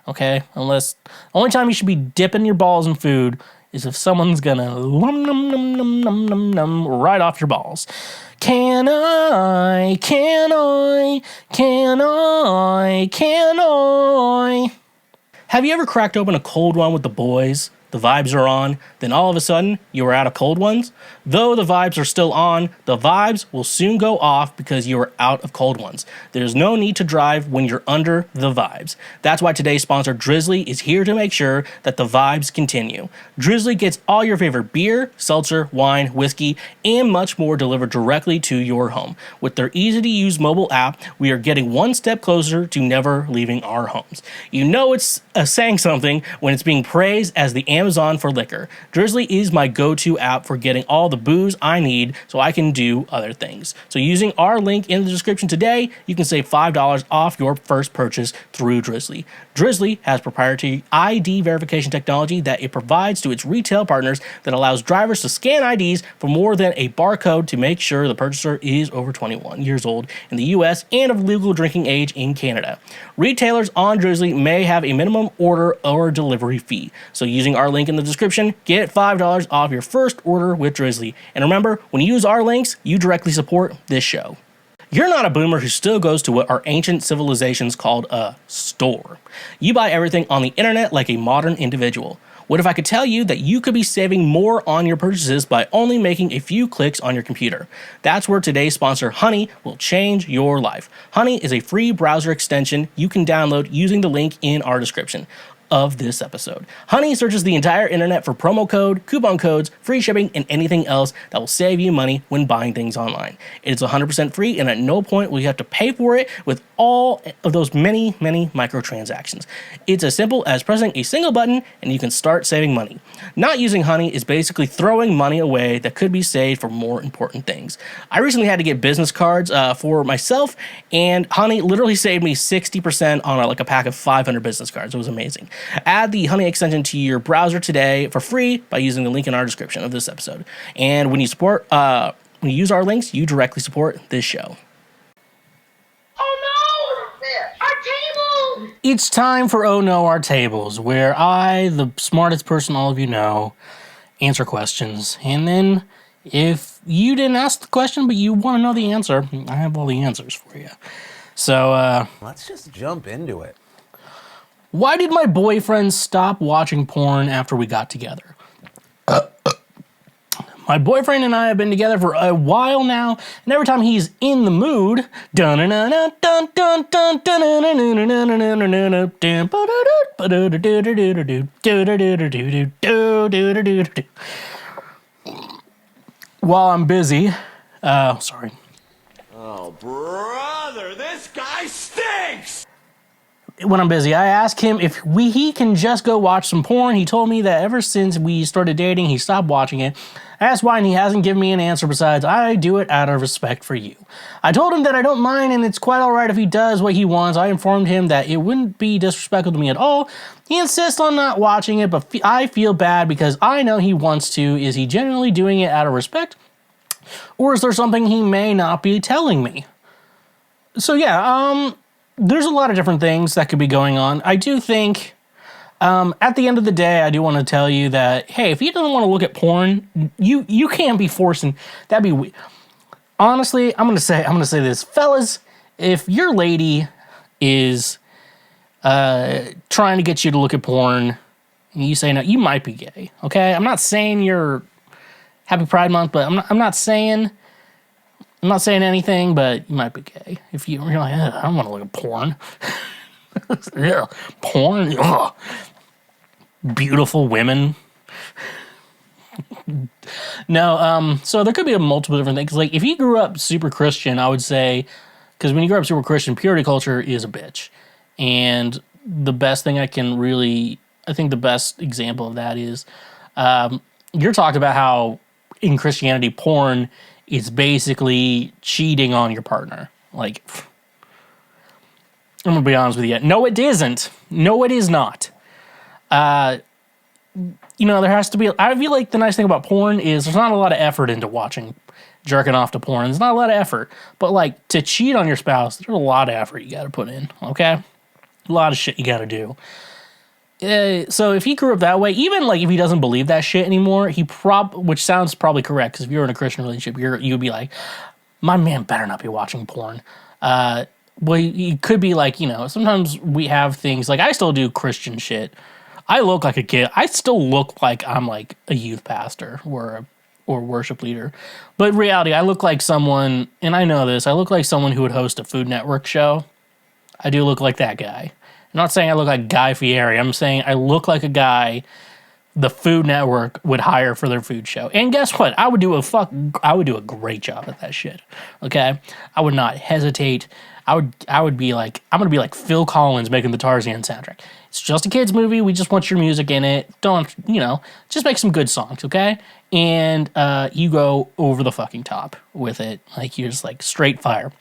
Okay? Unless only time you should be dipping your balls in food is if someone's gonna num num num num num num num right off your balls. Can I? Have you ever cracked open a cold one with the boys? The vibes are on, then all of a sudden, you are out of cold ones? Though the vibes are still on, the vibes will soon go off because you are out of cold ones. There's no need to drive when you're under the vibes. That's why today's sponsor, Drizly, is here to make sure that the vibes continue. Drizly gets all your favorite beer, seltzer, wine, whiskey, and much more delivered directly to your home. With their easy-to-use mobile app, we are getting one step closer to never leaving our homes. It's saying something when it's being praised as the Amazon for liquor. Drizly is my go-to app for getting all the booze I need so I can do other things. So using our link in the description today, you can save $5 off your first purchase through Drizly. Drizly has proprietary ID verification technology that it provides to its retail partners that allows drivers to scan IDs for more than a barcode to make sure the purchaser is over 21 years old in the US and of legal drinking age in Canada. Retailers on Drizly may have a minimum order or delivery fee. So using our link in the description, get $5 off your first order with Drizly. And remember, when you use our links, you directly support this show. You're not a boomer who still goes to what our ancient civilizations called a store. You buy everything on the internet like a modern individual. What if I could tell you that you could be saving more on your purchases by only making a few clicks on your computer? That's where today's sponsor, Honey, will change your life. Honey is a free browser extension you can download using the link in our description. of this episode. Honey searches the entire internet for promo code, coupon codes, free shipping, and anything else that will save you money when buying things online. It's 100% free, and at no point will you have to pay for it with all of those many microtransactions. It's as simple as pressing a single button, and you can start saving money. Not using Honey is basically throwing money away that could be saved for more important things. I recently had to get business cards for myself, and Honey literally saved me 60% on a pack of 500 business cards. It was amazing. Add the Honey extension to your browser today for free by using the link in our description of this episode. And when you use our links, you directly support this show.
Oh no! Our table!
It's time for Oh No, Our Tables, where I, the smartest person all of you know, answer questions. And then if you didn't ask the question, but you want to know the answer, I have all the answers for you. So,
let's just jump into it.
why did my boyfriend stop watching porn after we got together? My boyfriend and I have been together for a while now, and every time he's in the mood, while I'm busy, sorry.
Oh, brother, this guy stinks!
When I'm busy, I ask him if he can just go watch some porn. He told me that ever since we started dating, he stopped watching it. I asked why, and he hasn't given me an answer besides, I do it out of respect for you. I told him that I don't mind, and it's quite alright if he does what he wants. I informed him that it wouldn't be disrespectful to me at all. He insists on not watching it, but I feel bad because I know he wants to. Is he genuinely doing it out of respect? Or is there something he may not be telling me? So yeah, there's a lot of different things that could be going on. I do think, at the end of the day, I do want to tell you that, hey, if he doesn't want to look at porn, you can't be forcing. That'd be weird. Honestly, I'm gonna say this, fellas. If your lady is trying to get you to look at porn, and you say no, you might be gay. Okay, I'm not saying you're Happy Pride Month, but I'm not saying anything, but you might be gay. If you're like, I don't want to look at porn. Yeah, porn. Ugh. Beautiful women. No, so there could be a multiple different things. Like, if you grew up super Christian, I would say, because when you grow up super Christian, purity culture is a bitch. And the best thing I think the best example of that is, you're talking about how in Christianity, porn is basically cheating on your partner. Like, I'm gonna be honest with you. No, it isn't. No, it is not. There has to be. I feel like the nice thing about porn is there's not a lot of effort into jerking off to porn. There's not a lot of effort. But, like, to cheat on your spouse, there's a lot of effort you gotta put in, okay? A lot of shit you gotta do. So if he grew up that way, even, like, if he doesn't believe that shit anymore, which sounds probably correct, because if you're in a Christian relationship, you'd be like, my man better not be watching porn. Well, he could be like, sometimes we have things, like, I still do Christian shit. I look like a kid. I still look like I'm, like, a youth pastor or worship leader. But in reality, I look like someone, and I know this, I look like someone who would host a Food Network show. I do look like that guy. I'm not saying I look like Guy Fieri. I'm saying I look like a guy the Food Network would hire for their food show. And guess what? I would do a great job at that shit. Okay? I would not hesitate. I would be like, I'm going to be like Phil Collins making the Tarzan soundtrack. It's just a kid's movie. We just want your music in it. Don't, just make some good songs, okay? And you go over the fucking top with it. Like, you're just like straight fire.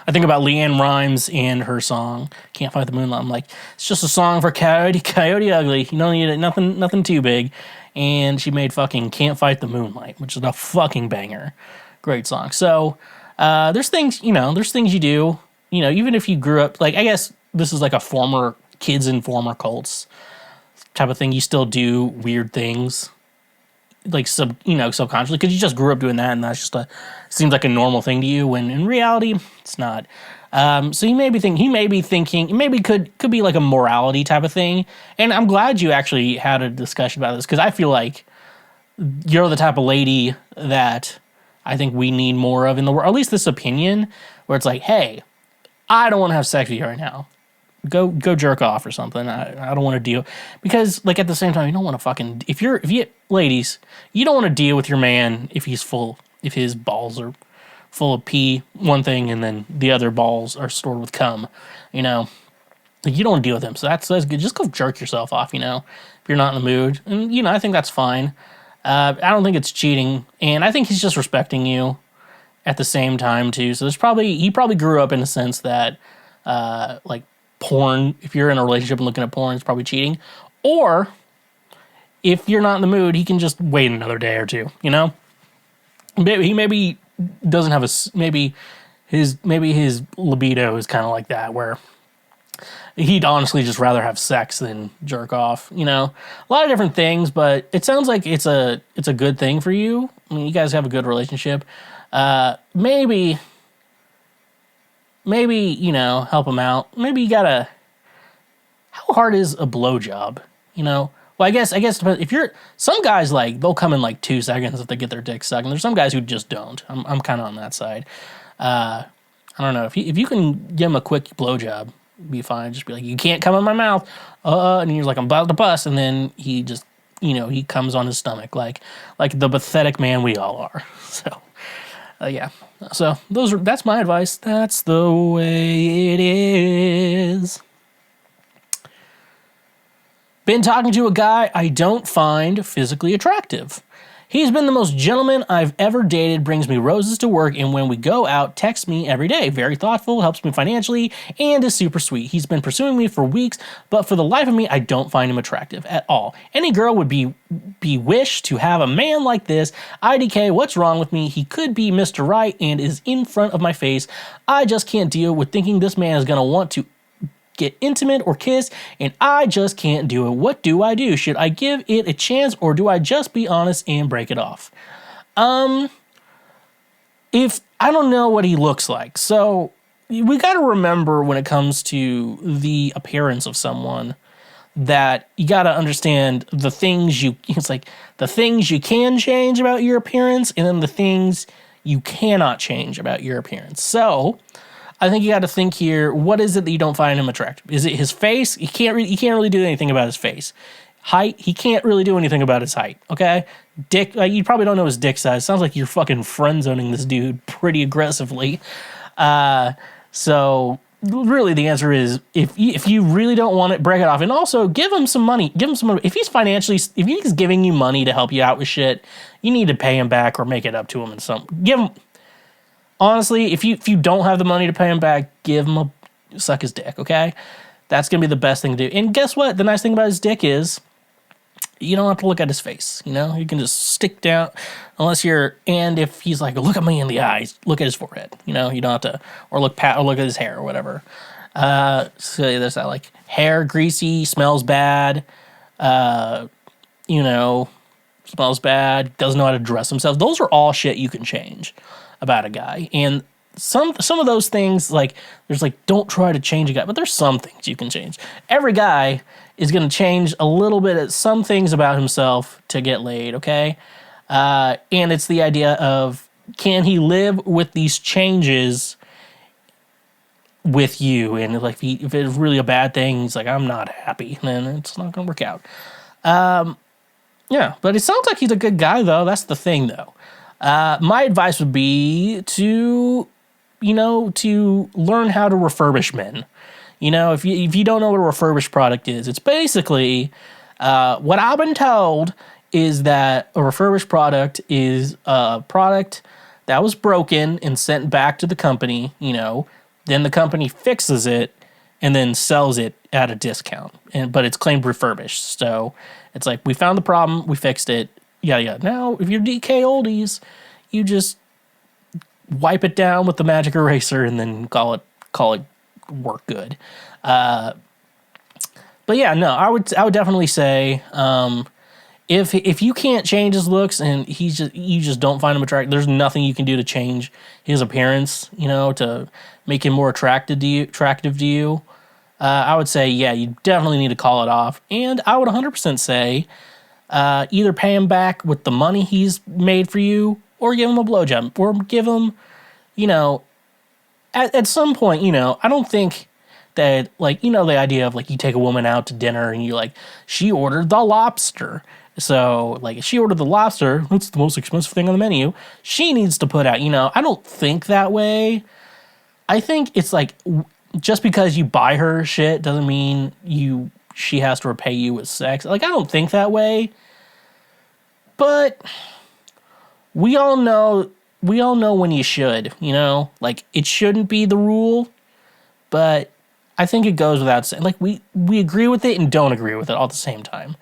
I think about Leanne Rimes and her song "Can't Fight the Moonlight." I'm like, it's just a song for Coyote Ugly. You don't need it, nothing too big. And she made fucking "Can't Fight the Moonlight," which is a fucking banger. Great song. So there's things you do. Even if you grew up, like, I guess this is like a former kids in former cults type of thing. You still do weird things, like subconsciously, because you just grew up doing that, and that's just seems like a normal thing to you, when in reality it's not. So he maybe thinking, maybe could be like a morality type of thing. And I'm glad you actually had a discussion about this, because I feel like you're the type of lady that I think we need more of in the world, or at least this opinion, where it's like, hey, I don't want to have sex with you right now, go jerk off or something. I don't want to deal, because like at the same time, you don't want to fucking, if you ladies, you don't want to deal with your man if his balls are full of pee, one thing, and then the other balls are stored with cum, you know. Like, you don't want to deal with him, so that's good. Just go jerk yourself off, you know, if you're not in the mood. And, you know, I think that's fine. I don't think it's cheating, and I think he's just respecting you at the same time, too. So he probably grew up in a sense that, like, porn, if you're in a relationship and looking at porn, it's probably cheating. Or, if you're not in the mood, he can just wait another day or two, you know? He maybe doesn't have maybe his libido is kind of like that, where he'd honestly just rather have sex than jerk off, you know? A lot of different things, but it sounds like it's a good thing for you. I mean, you guys have a good relationship. Maybe, you know, help him out. Maybe you gotta, how hard is a blowjob, you know? Well, I guess if you're, some guys, like, they'll come in like 2 seconds if they get their dick sucked, and there's some guys who just don't. I'm kind of on that side. I don't know, if you can give him a quick blowjob, be fine. Just be like, you can't come in my mouth, and you're like, I'm about to bust, and then he just, you know, he comes on his stomach like the pathetic man we all are. So, yeah. So that's my advice. That's the way it is. Been talking to a guy I don't find physically attractive. He's been the most gentleman I've ever dated, brings me roses to work, and when we go out, texts me every day. Very thoughtful, helps me financially, and is super sweet. He's been pursuing me for weeks, but for the life of me, I don't find him attractive at all. Any girl would be wished to have a man like this. IDK, what's wrong with me? He could be Mr. Right and is in front of my face. I just can't deal with thinking this man is going to want to get intimate or kiss, and I just can't do it. What do I do? Should I give it a chance, or do I just be honest and break it off? If I don't know what he looks like, so we got to remember when it comes to the appearance of someone that you got to understand the things it's like the things you can change about your appearance, and then the things you cannot change about your appearance. So I think you got to think here, what is it that you don't find him attractive? Is it his face? You can't really do anything about his face. Height, he can't really do anything about his height, okay? Dick, you probably don't know his dick size. Sounds like you're fucking friend-zoning this dude pretty aggressively. So really the answer is, if you really don't want it, break it off. And also, give him some money. If he's giving you money to help you out with shit, you need to pay him back or make it up to him honestly, if you don't have the money to pay him back, suck his dick, okay? That's going to be the best thing to do. And guess what? The nice thing about his dick is you don't have to look at his face, you know? You can just stick down, and if he's like, look at me in the eyes, look at his forehead, you know? You don't have to, or look at his hair or whatever. So there's that, like, hair, greasy, smells bad, smells bad, doesn't know how to dress himself. Those are all shit you can change about a guy. And some of those things, like, there's like, don't try to change a guy, but there's some things you can change. Every guy is going to change a little bit at some things about himself to get laid, okay? And it's the idea of, can he live with these changes with you? And like, if it's really a bad thing, he's like, I'm not happy, then it's not going to work out. Yeah, but it sounds like he's a good guy, though. That's the thing, though. My advice would be to learn how to refurbish men. You know, if you don't know what a refurbished product is, it's basically, what I've been told is that a refurbished product is a product that was broken and sent back to the company, you know, then the company fixes it and then sells it at a discount, but it's claimed refurbished. So it's like, we found the problem, we fixed it. Yeah. Now, if you're DK oldies, you just wipe it down with the magic eraser and then call it work good. But yeah, no, I would definitely say, if you can't change his looks and you just don't find him attractive, there's nothing you can do to change his appearance, you know, to make him more attractive to you. I would say, yeah, you definitely need to call it off. And I would 100% say, either pay him back with the money he's made for you, or give him a blowjob, or give him, you know, at some point, you know, I don't think that, like, you know, the idea of, like, you take a woman out to dinner and you, like, she ordered the lobster. So, like, if she ordered the lobster, that's the most expensive thing on the menu. She needs to put out, you know, I don't think that way. I think it's like, just because you buy her shit doesn't mean she has to repay you with sex. Like, I don't think that way. But we all know when you should, you know? Like, it shouldn't be the rule, but I think it goes without saying. Like, we agree with it and don't agree with it all at the same time.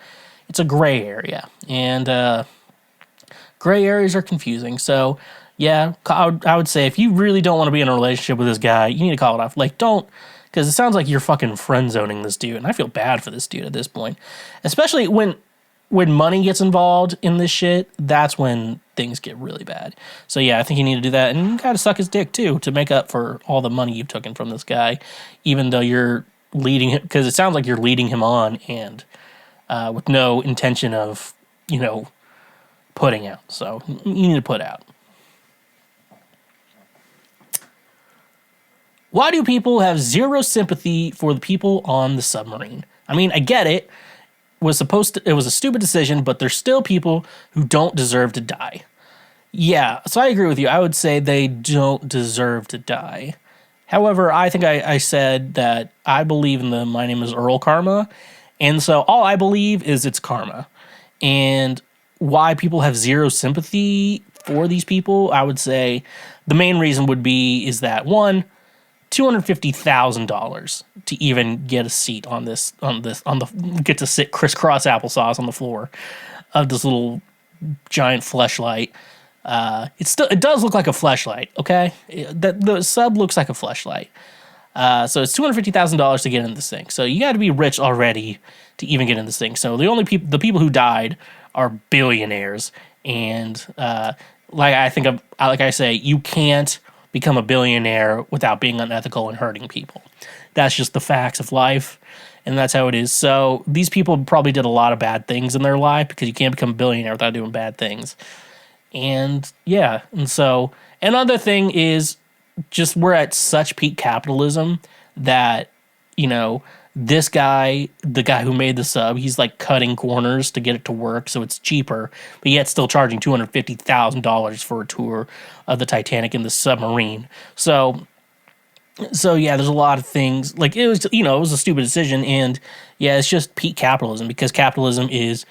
It's a gray area, and gray areas are confusing. So, yeah, I would say if you really don't want to be in a relationship with this guy, you need to call it off. Like, don't, because it sounds like you're fucking friend-zoning this dude, and I feel bad for this dude at this point. Especially when money gets involved in this shit, that's when things get really bad. So yeah, I think you need to do that, and you gotta suck his dick too to make up for all the money you've taken from this guy, even though you're leading him, because it sounds like you're leading him on, and with no intention of, you know, putting out. So you need to put out. Why do people have zero sympathy for the people on the submarine? I mean, I get it. It was a stupid decision, but there's still people who don't deserve to die. Yeah, so I agree with you. I would say they don't deserve to die. However, I think I said that I believe in the My Name is Earl karma, and so all I believe is it's karma. And why people have zero sympathy for these people, I would say the main reason is that, one, $250,000 to even get a seat get to sit crisscross applesauce on the floor of this little giant fleshlight. It does look like a fleshlight, okay? The sub looks like a fleshlight. So it's $250,000 to get in this thing. So you got to be rich already to even get in this thing. So the people who died are billionaires, and like I say, you can't become a billionaire without being unethical and hurting people. That's just the facts of life, and that's how it is. So these people probably did a lot of bad things in their life, because you can't become a billionaire without doing bad things. And yeah, and so another thing is just we're at such peak capitalism that, you know, this guy, the guy who made the sub, he's like cutting corners to get it to work so it's cheaper, but yet still charging $250,000 for a tour of the Titanic in the submarine. So yeah, there's a lot of things, like, it was, you know, it was a stupid decision, and yeah, it's just peak capitalism, because capitalism is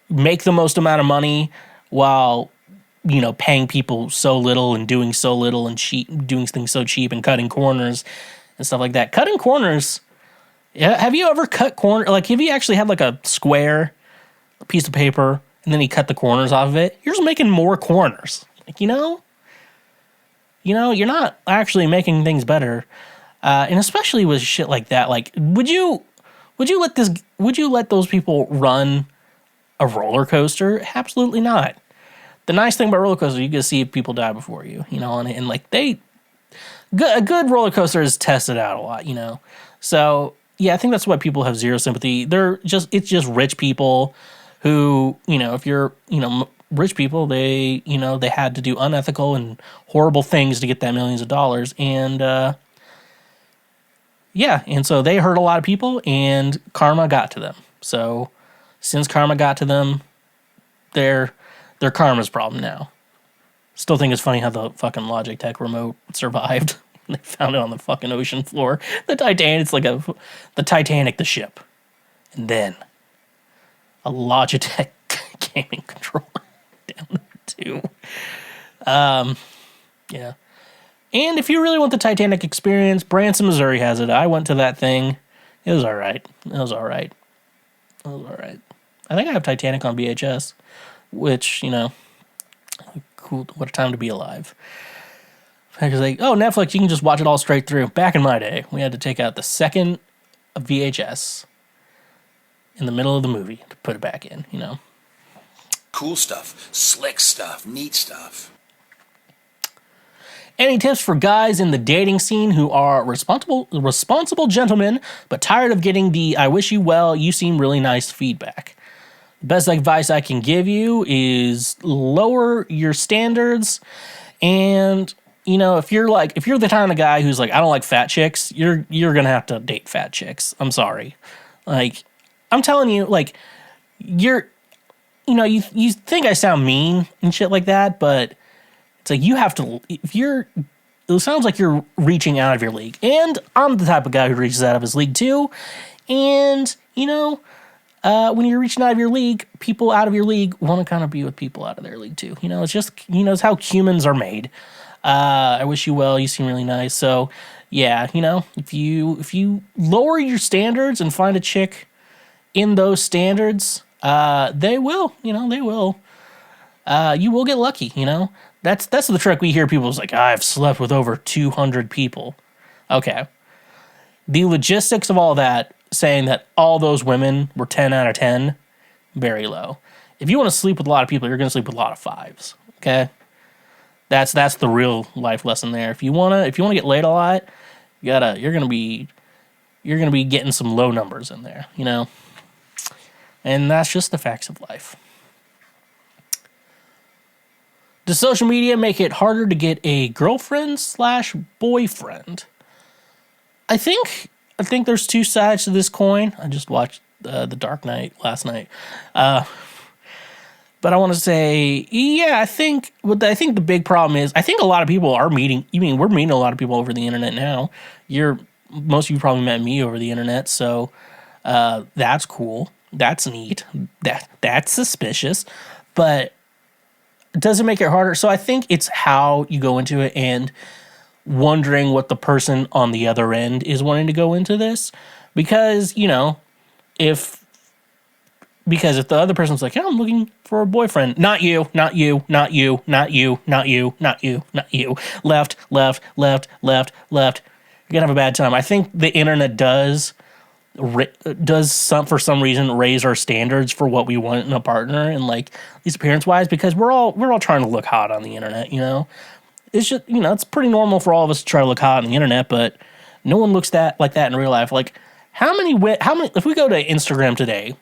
make the most amount of money while, you know, paying people so little and doing so little and doing things so cheap and cutting corners and stuff like that. Cutting corners. Yeah, have you ever cut corner? Like, have you actually had like a piece of paper, and then you cut the corners off of it? You're just making more corners. Like, you know, you're not actually making things better. And especially with shit like that, like, would you let those people run a roller coaster? Absolutely not. The nice thing about roller coasters, you get to see people die before you, you know, and like a good roller coaster is tested out a lot, you know. So yeah, I think that's why people have zero sympathy. It's just rich people who, you know, if you're, you know, rich people, they had to do unethical and horrible things to get that millions of dollars. And yeah, and so they hurt a lot of people, and karma got to them. So since karma got to them, they're karma's problem now. Still think it's funny how the fucking Logitech remote survived. They found it on the fucking ocean floor. The Titanic, it's like the Titanic, the ship. And then a Logitech gaming controller down there too. Yeah. And if you really want the Titanic experience, Branson, Missouri has it. I went to that thing. It was all right. I think I have Titanic on VHS, which, you know, cool. What a time to be alive. Because like, oh, Netflix, you can just watch it all straight through. Back in my day, we had to take out the second VHS in the middle of the movie to put it back in, you know.
Cool stuff, slick stuff, neat stuff.
Any tips for guys in the dating scene who are responsible gentlemen, but tired of getting the "I wish you well, you seem really nice" feedback? The best advice I can give you is lower your standards and you know, if you're the kind of guy who's like, I don't like fat chicks, you're gonna have to date fat chicks. I'm sorry. Like, I'm telling you, like, you think I sound mean and shit like that, but it's like you have to, it sounds like you're reaching out of your league. And I'm the type of guy who reaches out of his league too. And, when you're reaching out of your league, people out of your league want to kind of be with people out of their league too. It's just, it's how humans are made. I wish you well. You seem really nice. So yeah, if you lower your standards and find a chick in those standards, they will, they will. You will get lucky, That's the trick we hear people is like, I've slept with over 200 people. Okay. The logistics of all that, saying that all those women were 10 out of 10, very low. If you want to sleep with a lot of people, you're going to sleep with a lot of fives. Okay? That's the real life lesson there. If you want to get laid a lot, you're going to be getting some low numbers in there, And that's just the facts of life. Does social media make it harder to get a girlfriend/boyfriend? I think there's two sides to this coin. I just watched The Dark Knight last night. But I want to say, yeah, I think the big problem is, I think a lot of people are meeting. We're meeting a lot of people over the internet now. Most of you probably met me over the internet, so that's cool. That's neat. That's suspicious. But does it make it harder? So I think it's how you go into it and wondering what the person on the other end is wanting to go into this. Because, if the other person's like, yeah, I'm looking for a boyfriend. Not you, not you, not you, not you, not you, not you, not you. Left. You're going to have a bad time. I think the internet does for some reason raise our standards for what we want in a partner, and like, at least appearance wise, because we're all trying to look hot on the internet. It's just, it's pretty normal for all of us to try to look hot on the internet, but no one looks like that in real life. Like, how many if we go to Instagram today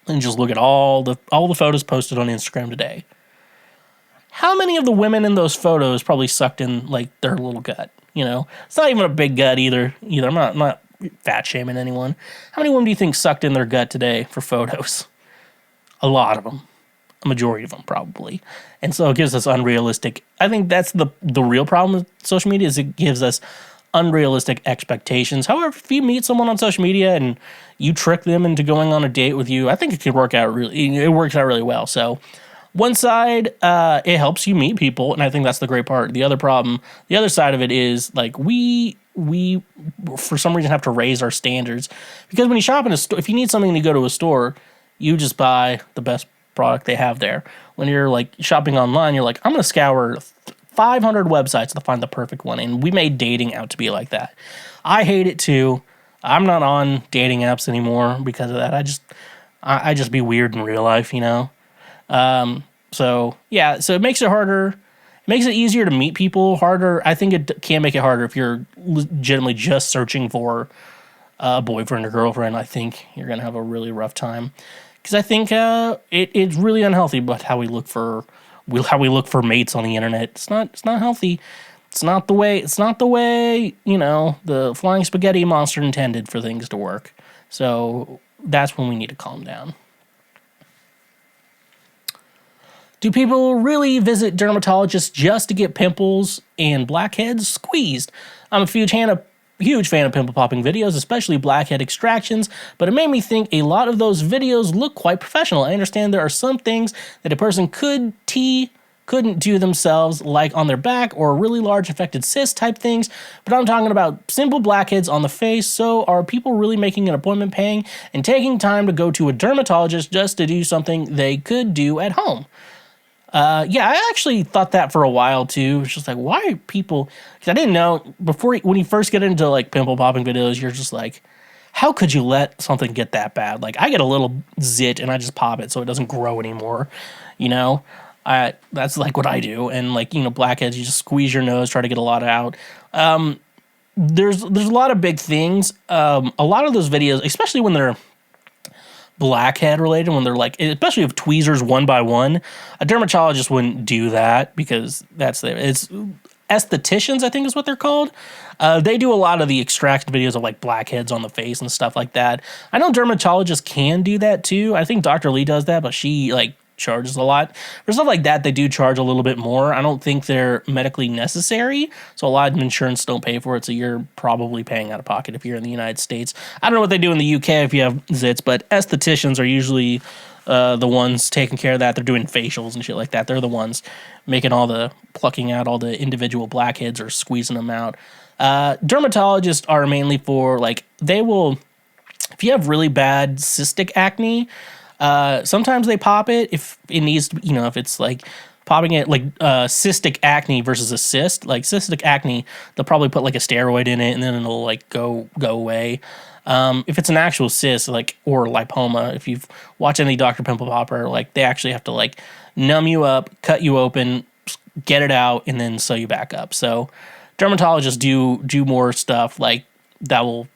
and just look at all the photos posted on Instagram today, how many of the women in those photos probably sucked in like their little gut? It's not even a big gut either. I'm not fat shaming anyone. How many women do you think sucked in their gut today for photos? A lot of them. A majority of them, probably. And so it gives us unrealistic. I think that's the real problem with social media, is it gives us unrealistic expectations. However, if you meet someone on social media and you trick them into going on a date with you, I think it works out really well. So one side, it helps you meet people, and I think that's the great part. The other side of it is, like, we for some reason have to raise our standards, because when you shop in a store, if you need something to go to a store, you just buy the best product they have there. When you're like shopping online, you're like, I'm going to scour 500 websites to find the perfect one. And we made dating out to be like that. I hate it too. I'm not on dating apps anymore because of that. I just be weird in real life, So yeah, so it makes it harder. It makes it easier to meet people, harder. I think it can make it harder if you're legitimately just searching for a boyfriend or girlfriend. I think you're going to have a really rough time. Because I think it's really unhealthy, but how we look for mates on the internet. It's not healthy. It's not the way the flying spaghetti monster intended for things to work. So that's when we need to calm down. Do people really visit dermatologists just to get pimples and blackheads squeezed? I'm a huge fan of pimple popping videos, especially blackhead extractions, but it made me think a lot of those videos look quite professional. I understand there are some things that a person couldn't do themselves, like on their back or really large affected cyst type things, but I'm talking about simple blackheads on the face. So are people really making an appointment, paying and taking time to go to a dermatologist just to do something they could do at home? Yeah, I actually thought that for a while too. It's just like, why are people? Because I didn't know when you first get into like pimple popping videos, you're just like, how could you let something get that bad? Like, I get a little zit and I just pop it so it doesn't grow anymore. That's like what I do. And like, blackheads, you just squeeze your nose, try to get a lot out. There's a lot of big things. A lot of those videos, especially when they're blackhead related, when they're like, especially if tweezers one by one, a dermatologist wouldn't do that, because it's estheticians, I think is what they're called. They do a lot of the extraction videos of like blackheads on the face and stuff like that. I know dermatologists can do that too. I think Dr. Lee does that, but she like charges a lot. For stuff like that, they do charge a little bit more. I don't think they're medically necessary, so a lot of insurance don't pay for it, so you're probably paying out of pocket if you're in the United States. I don't know what they do in the UK if you have zits, but estheticians are usually the ones taking care of that. They're doing facials and shit like that. They're the ones making all the plucking out all the individual blackheads or squeezing them out. Dermatologists are mainly for like, they will, if you have really bad cystic acne, sometimes they pop it if it needs to, if it's like popping it like cystic acne versus a cyst. Like cystic acne, they'll probably put like a steroid in it and then it'll like go away. If it's an actual cyst, like, or lipoma, if you've watched any Dr. Pimple Popper, like they actually have to like numb you up, cut you open, get it out, and then sew you back up. So dermatologists do more stuff like that will,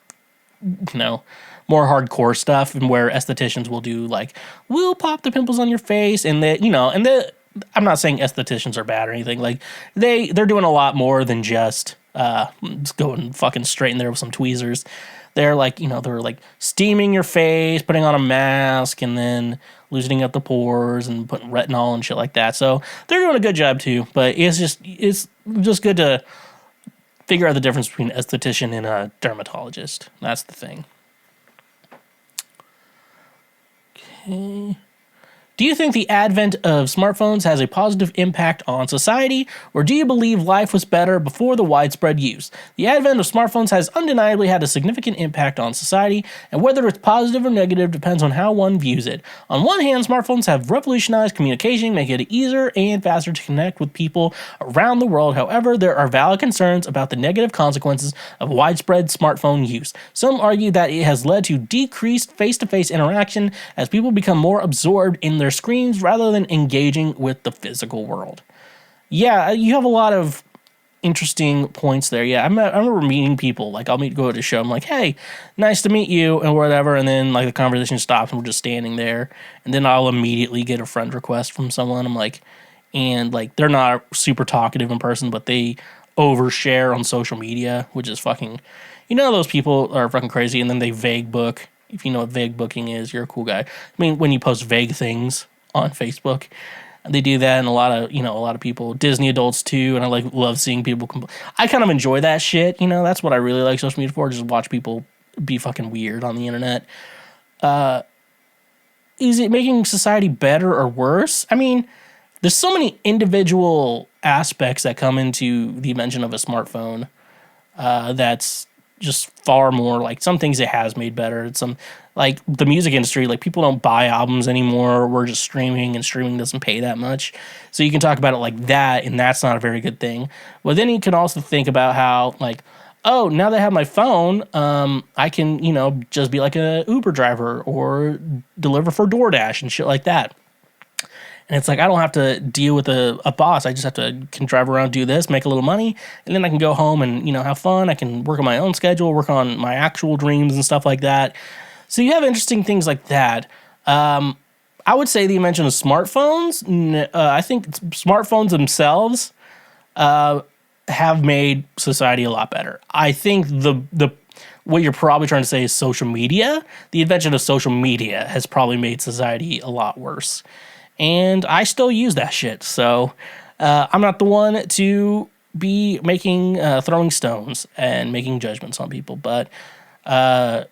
more hardcore stuff, and where estheticians will do like, we'll pop the pimples on your face, and I'm not saying estheticians are bad or anything. Like they're doing a lot more than just going fucking straight in there with some tweezers. They're like, they're like steaming your face, putting on a mask, and then loosening up the pores and putting retinol and shit like that. So they're doing a good job too. But it's just good to figure out the difference between an esthetician and a dermatologist. That's the thing. Okay. Do you think the advent of smartphones has a positive impact on society, or do you believe life was better before the widespread use? The advent of smartphones has undeniably had a significant impact on society, and whether it's positive or negative depends on how one views it. On one hand, smartphones have revolutionized communication, making it easier and faster to connect with people around the world. However, there are valid concerns about the negative consequences of widespread smartphone use. Some argue that it has led to decreased face-to-face interaction as people become more absorbed in their screens rather than engaging with the physical world. Yeah, you have a lot of interesting points there. Yeah, I remember meeting people. Like, I'll go to a show. I'm like, hey, nice to meet you, and whatever. And then, like, the conversation stops, and we're just standing there. And then I'll immediately get a friend request from someone. I'm like, and, like, they're not super talkative in person, but they overshare on social media, which is fucking, those people are fucking crazy. And then they vague book. If you know what vague booking is, you're a cool guy. I mean, when you post vague things on Facebook, they do that, and a lot of people, Disney adults too, and I love seeing people. I kind of enjoy that shit. That's what I really like social media for. Just watch people be fucking weird on the internet. Is it making society better or worse? I mean, there's so many individual aspects that come into the invention of a smartphone. That's just far more, like, some things it has made better. It's some, like, the music industry, like, people don't buy albums anymore. We're just streaming, and streaming doesn't pay that much. So you can talk about it like that, and that's not a very good thing. But then you can also think about how, like, oh, now that I have my phone, I can, just be like a Uber driver or deliver for DoorDash and shit like that. And it's like, I don't have to deal with a boss. I just can drive around, do this, make a little money, and then I can go home and, have fun. I can work on my own schedule, work on my actual dreams and stuff like that. So you have interesting things like that. I would say the invention of smartphones, I think smartphones themselves have made society a lot better. I think the what you're probably trying to say is social media. The invention of social media has probably made society a lot worse. And I still use that shit. So I'm not the one to be throwing stones and making judgments on people. But I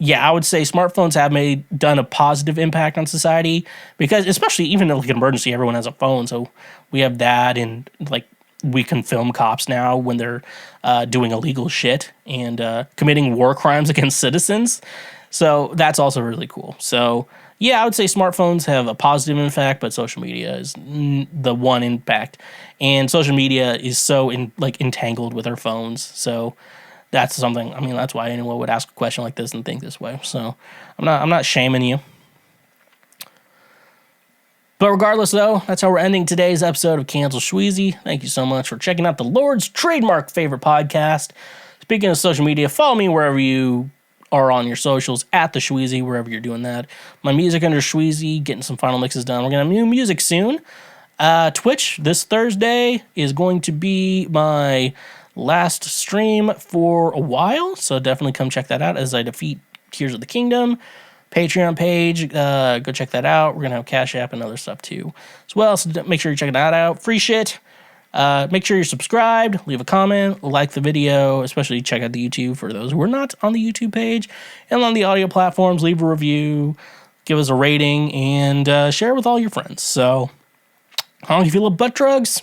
would say smartphones have done a positive impact on society, because especially even in like an emergency, everyone has a phone. So we have that, and like we can film cops now when they're doing illegal shit and committing war crimes against citizens. So that's also really cool. So yeah, I would say smartphones have a positive impact, but social media is the one impact. And social media is so entangled with our phones. So that's something. I mean, that's why anyone would ask a question like this and think this way. So I'm not shaming you. But regardless, though, that's how we're ending today's episode of Cancel Schweezy. Thank you so much for checking out the Lord's trademark favorite podcast. Speaking of social media, follow me wherever you are on your socials, at TheSchweezy, wherever you're doing that. My music under Schweezy, getting some final mixes done. We're going to have new music soon. Twitch this Thursday is going to be my last stream for a while, so definitely come check that out as I defeat Tears of the Kingdom. Patreon page, go check that out. We're gonna have Cash App and other stuff too as well, so make sure you check that out. Free shit. Make sure you're subscribed, leave a comment, like the video, especially check out the YouTube for those who are not on the YouTube page, and on the audio platforms, leave a review, give us a rating, and share with all your friends. So, if you love butt drugs,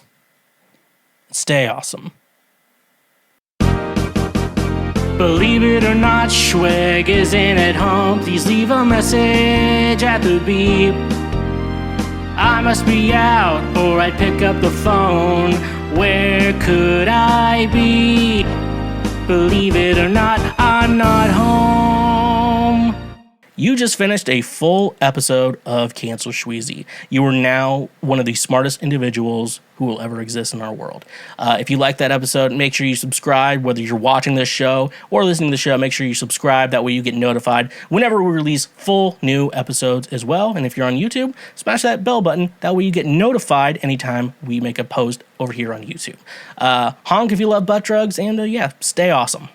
stay awesome. Believe it or not, Schweg isn't at home. Please leave a message at the beep. I must be out or I'd pick up the phone. Where could I be? Believe it or not, I'm not home. You just finished a full episode of Cancel Schweezy. You are now one of the smartest individuals who will ever exist in our world. If you like that episode, make sure you subscribe. Whether you're watching this show or listening to the show, make sure you subscribe. That way you get notified whenever we release full new episodes as well. And if you're on YouTube, smash that bell button. That way you get notified anytime we make a post over here on YouTube. Honk if you love butt drugs, and yeah, stay awesome.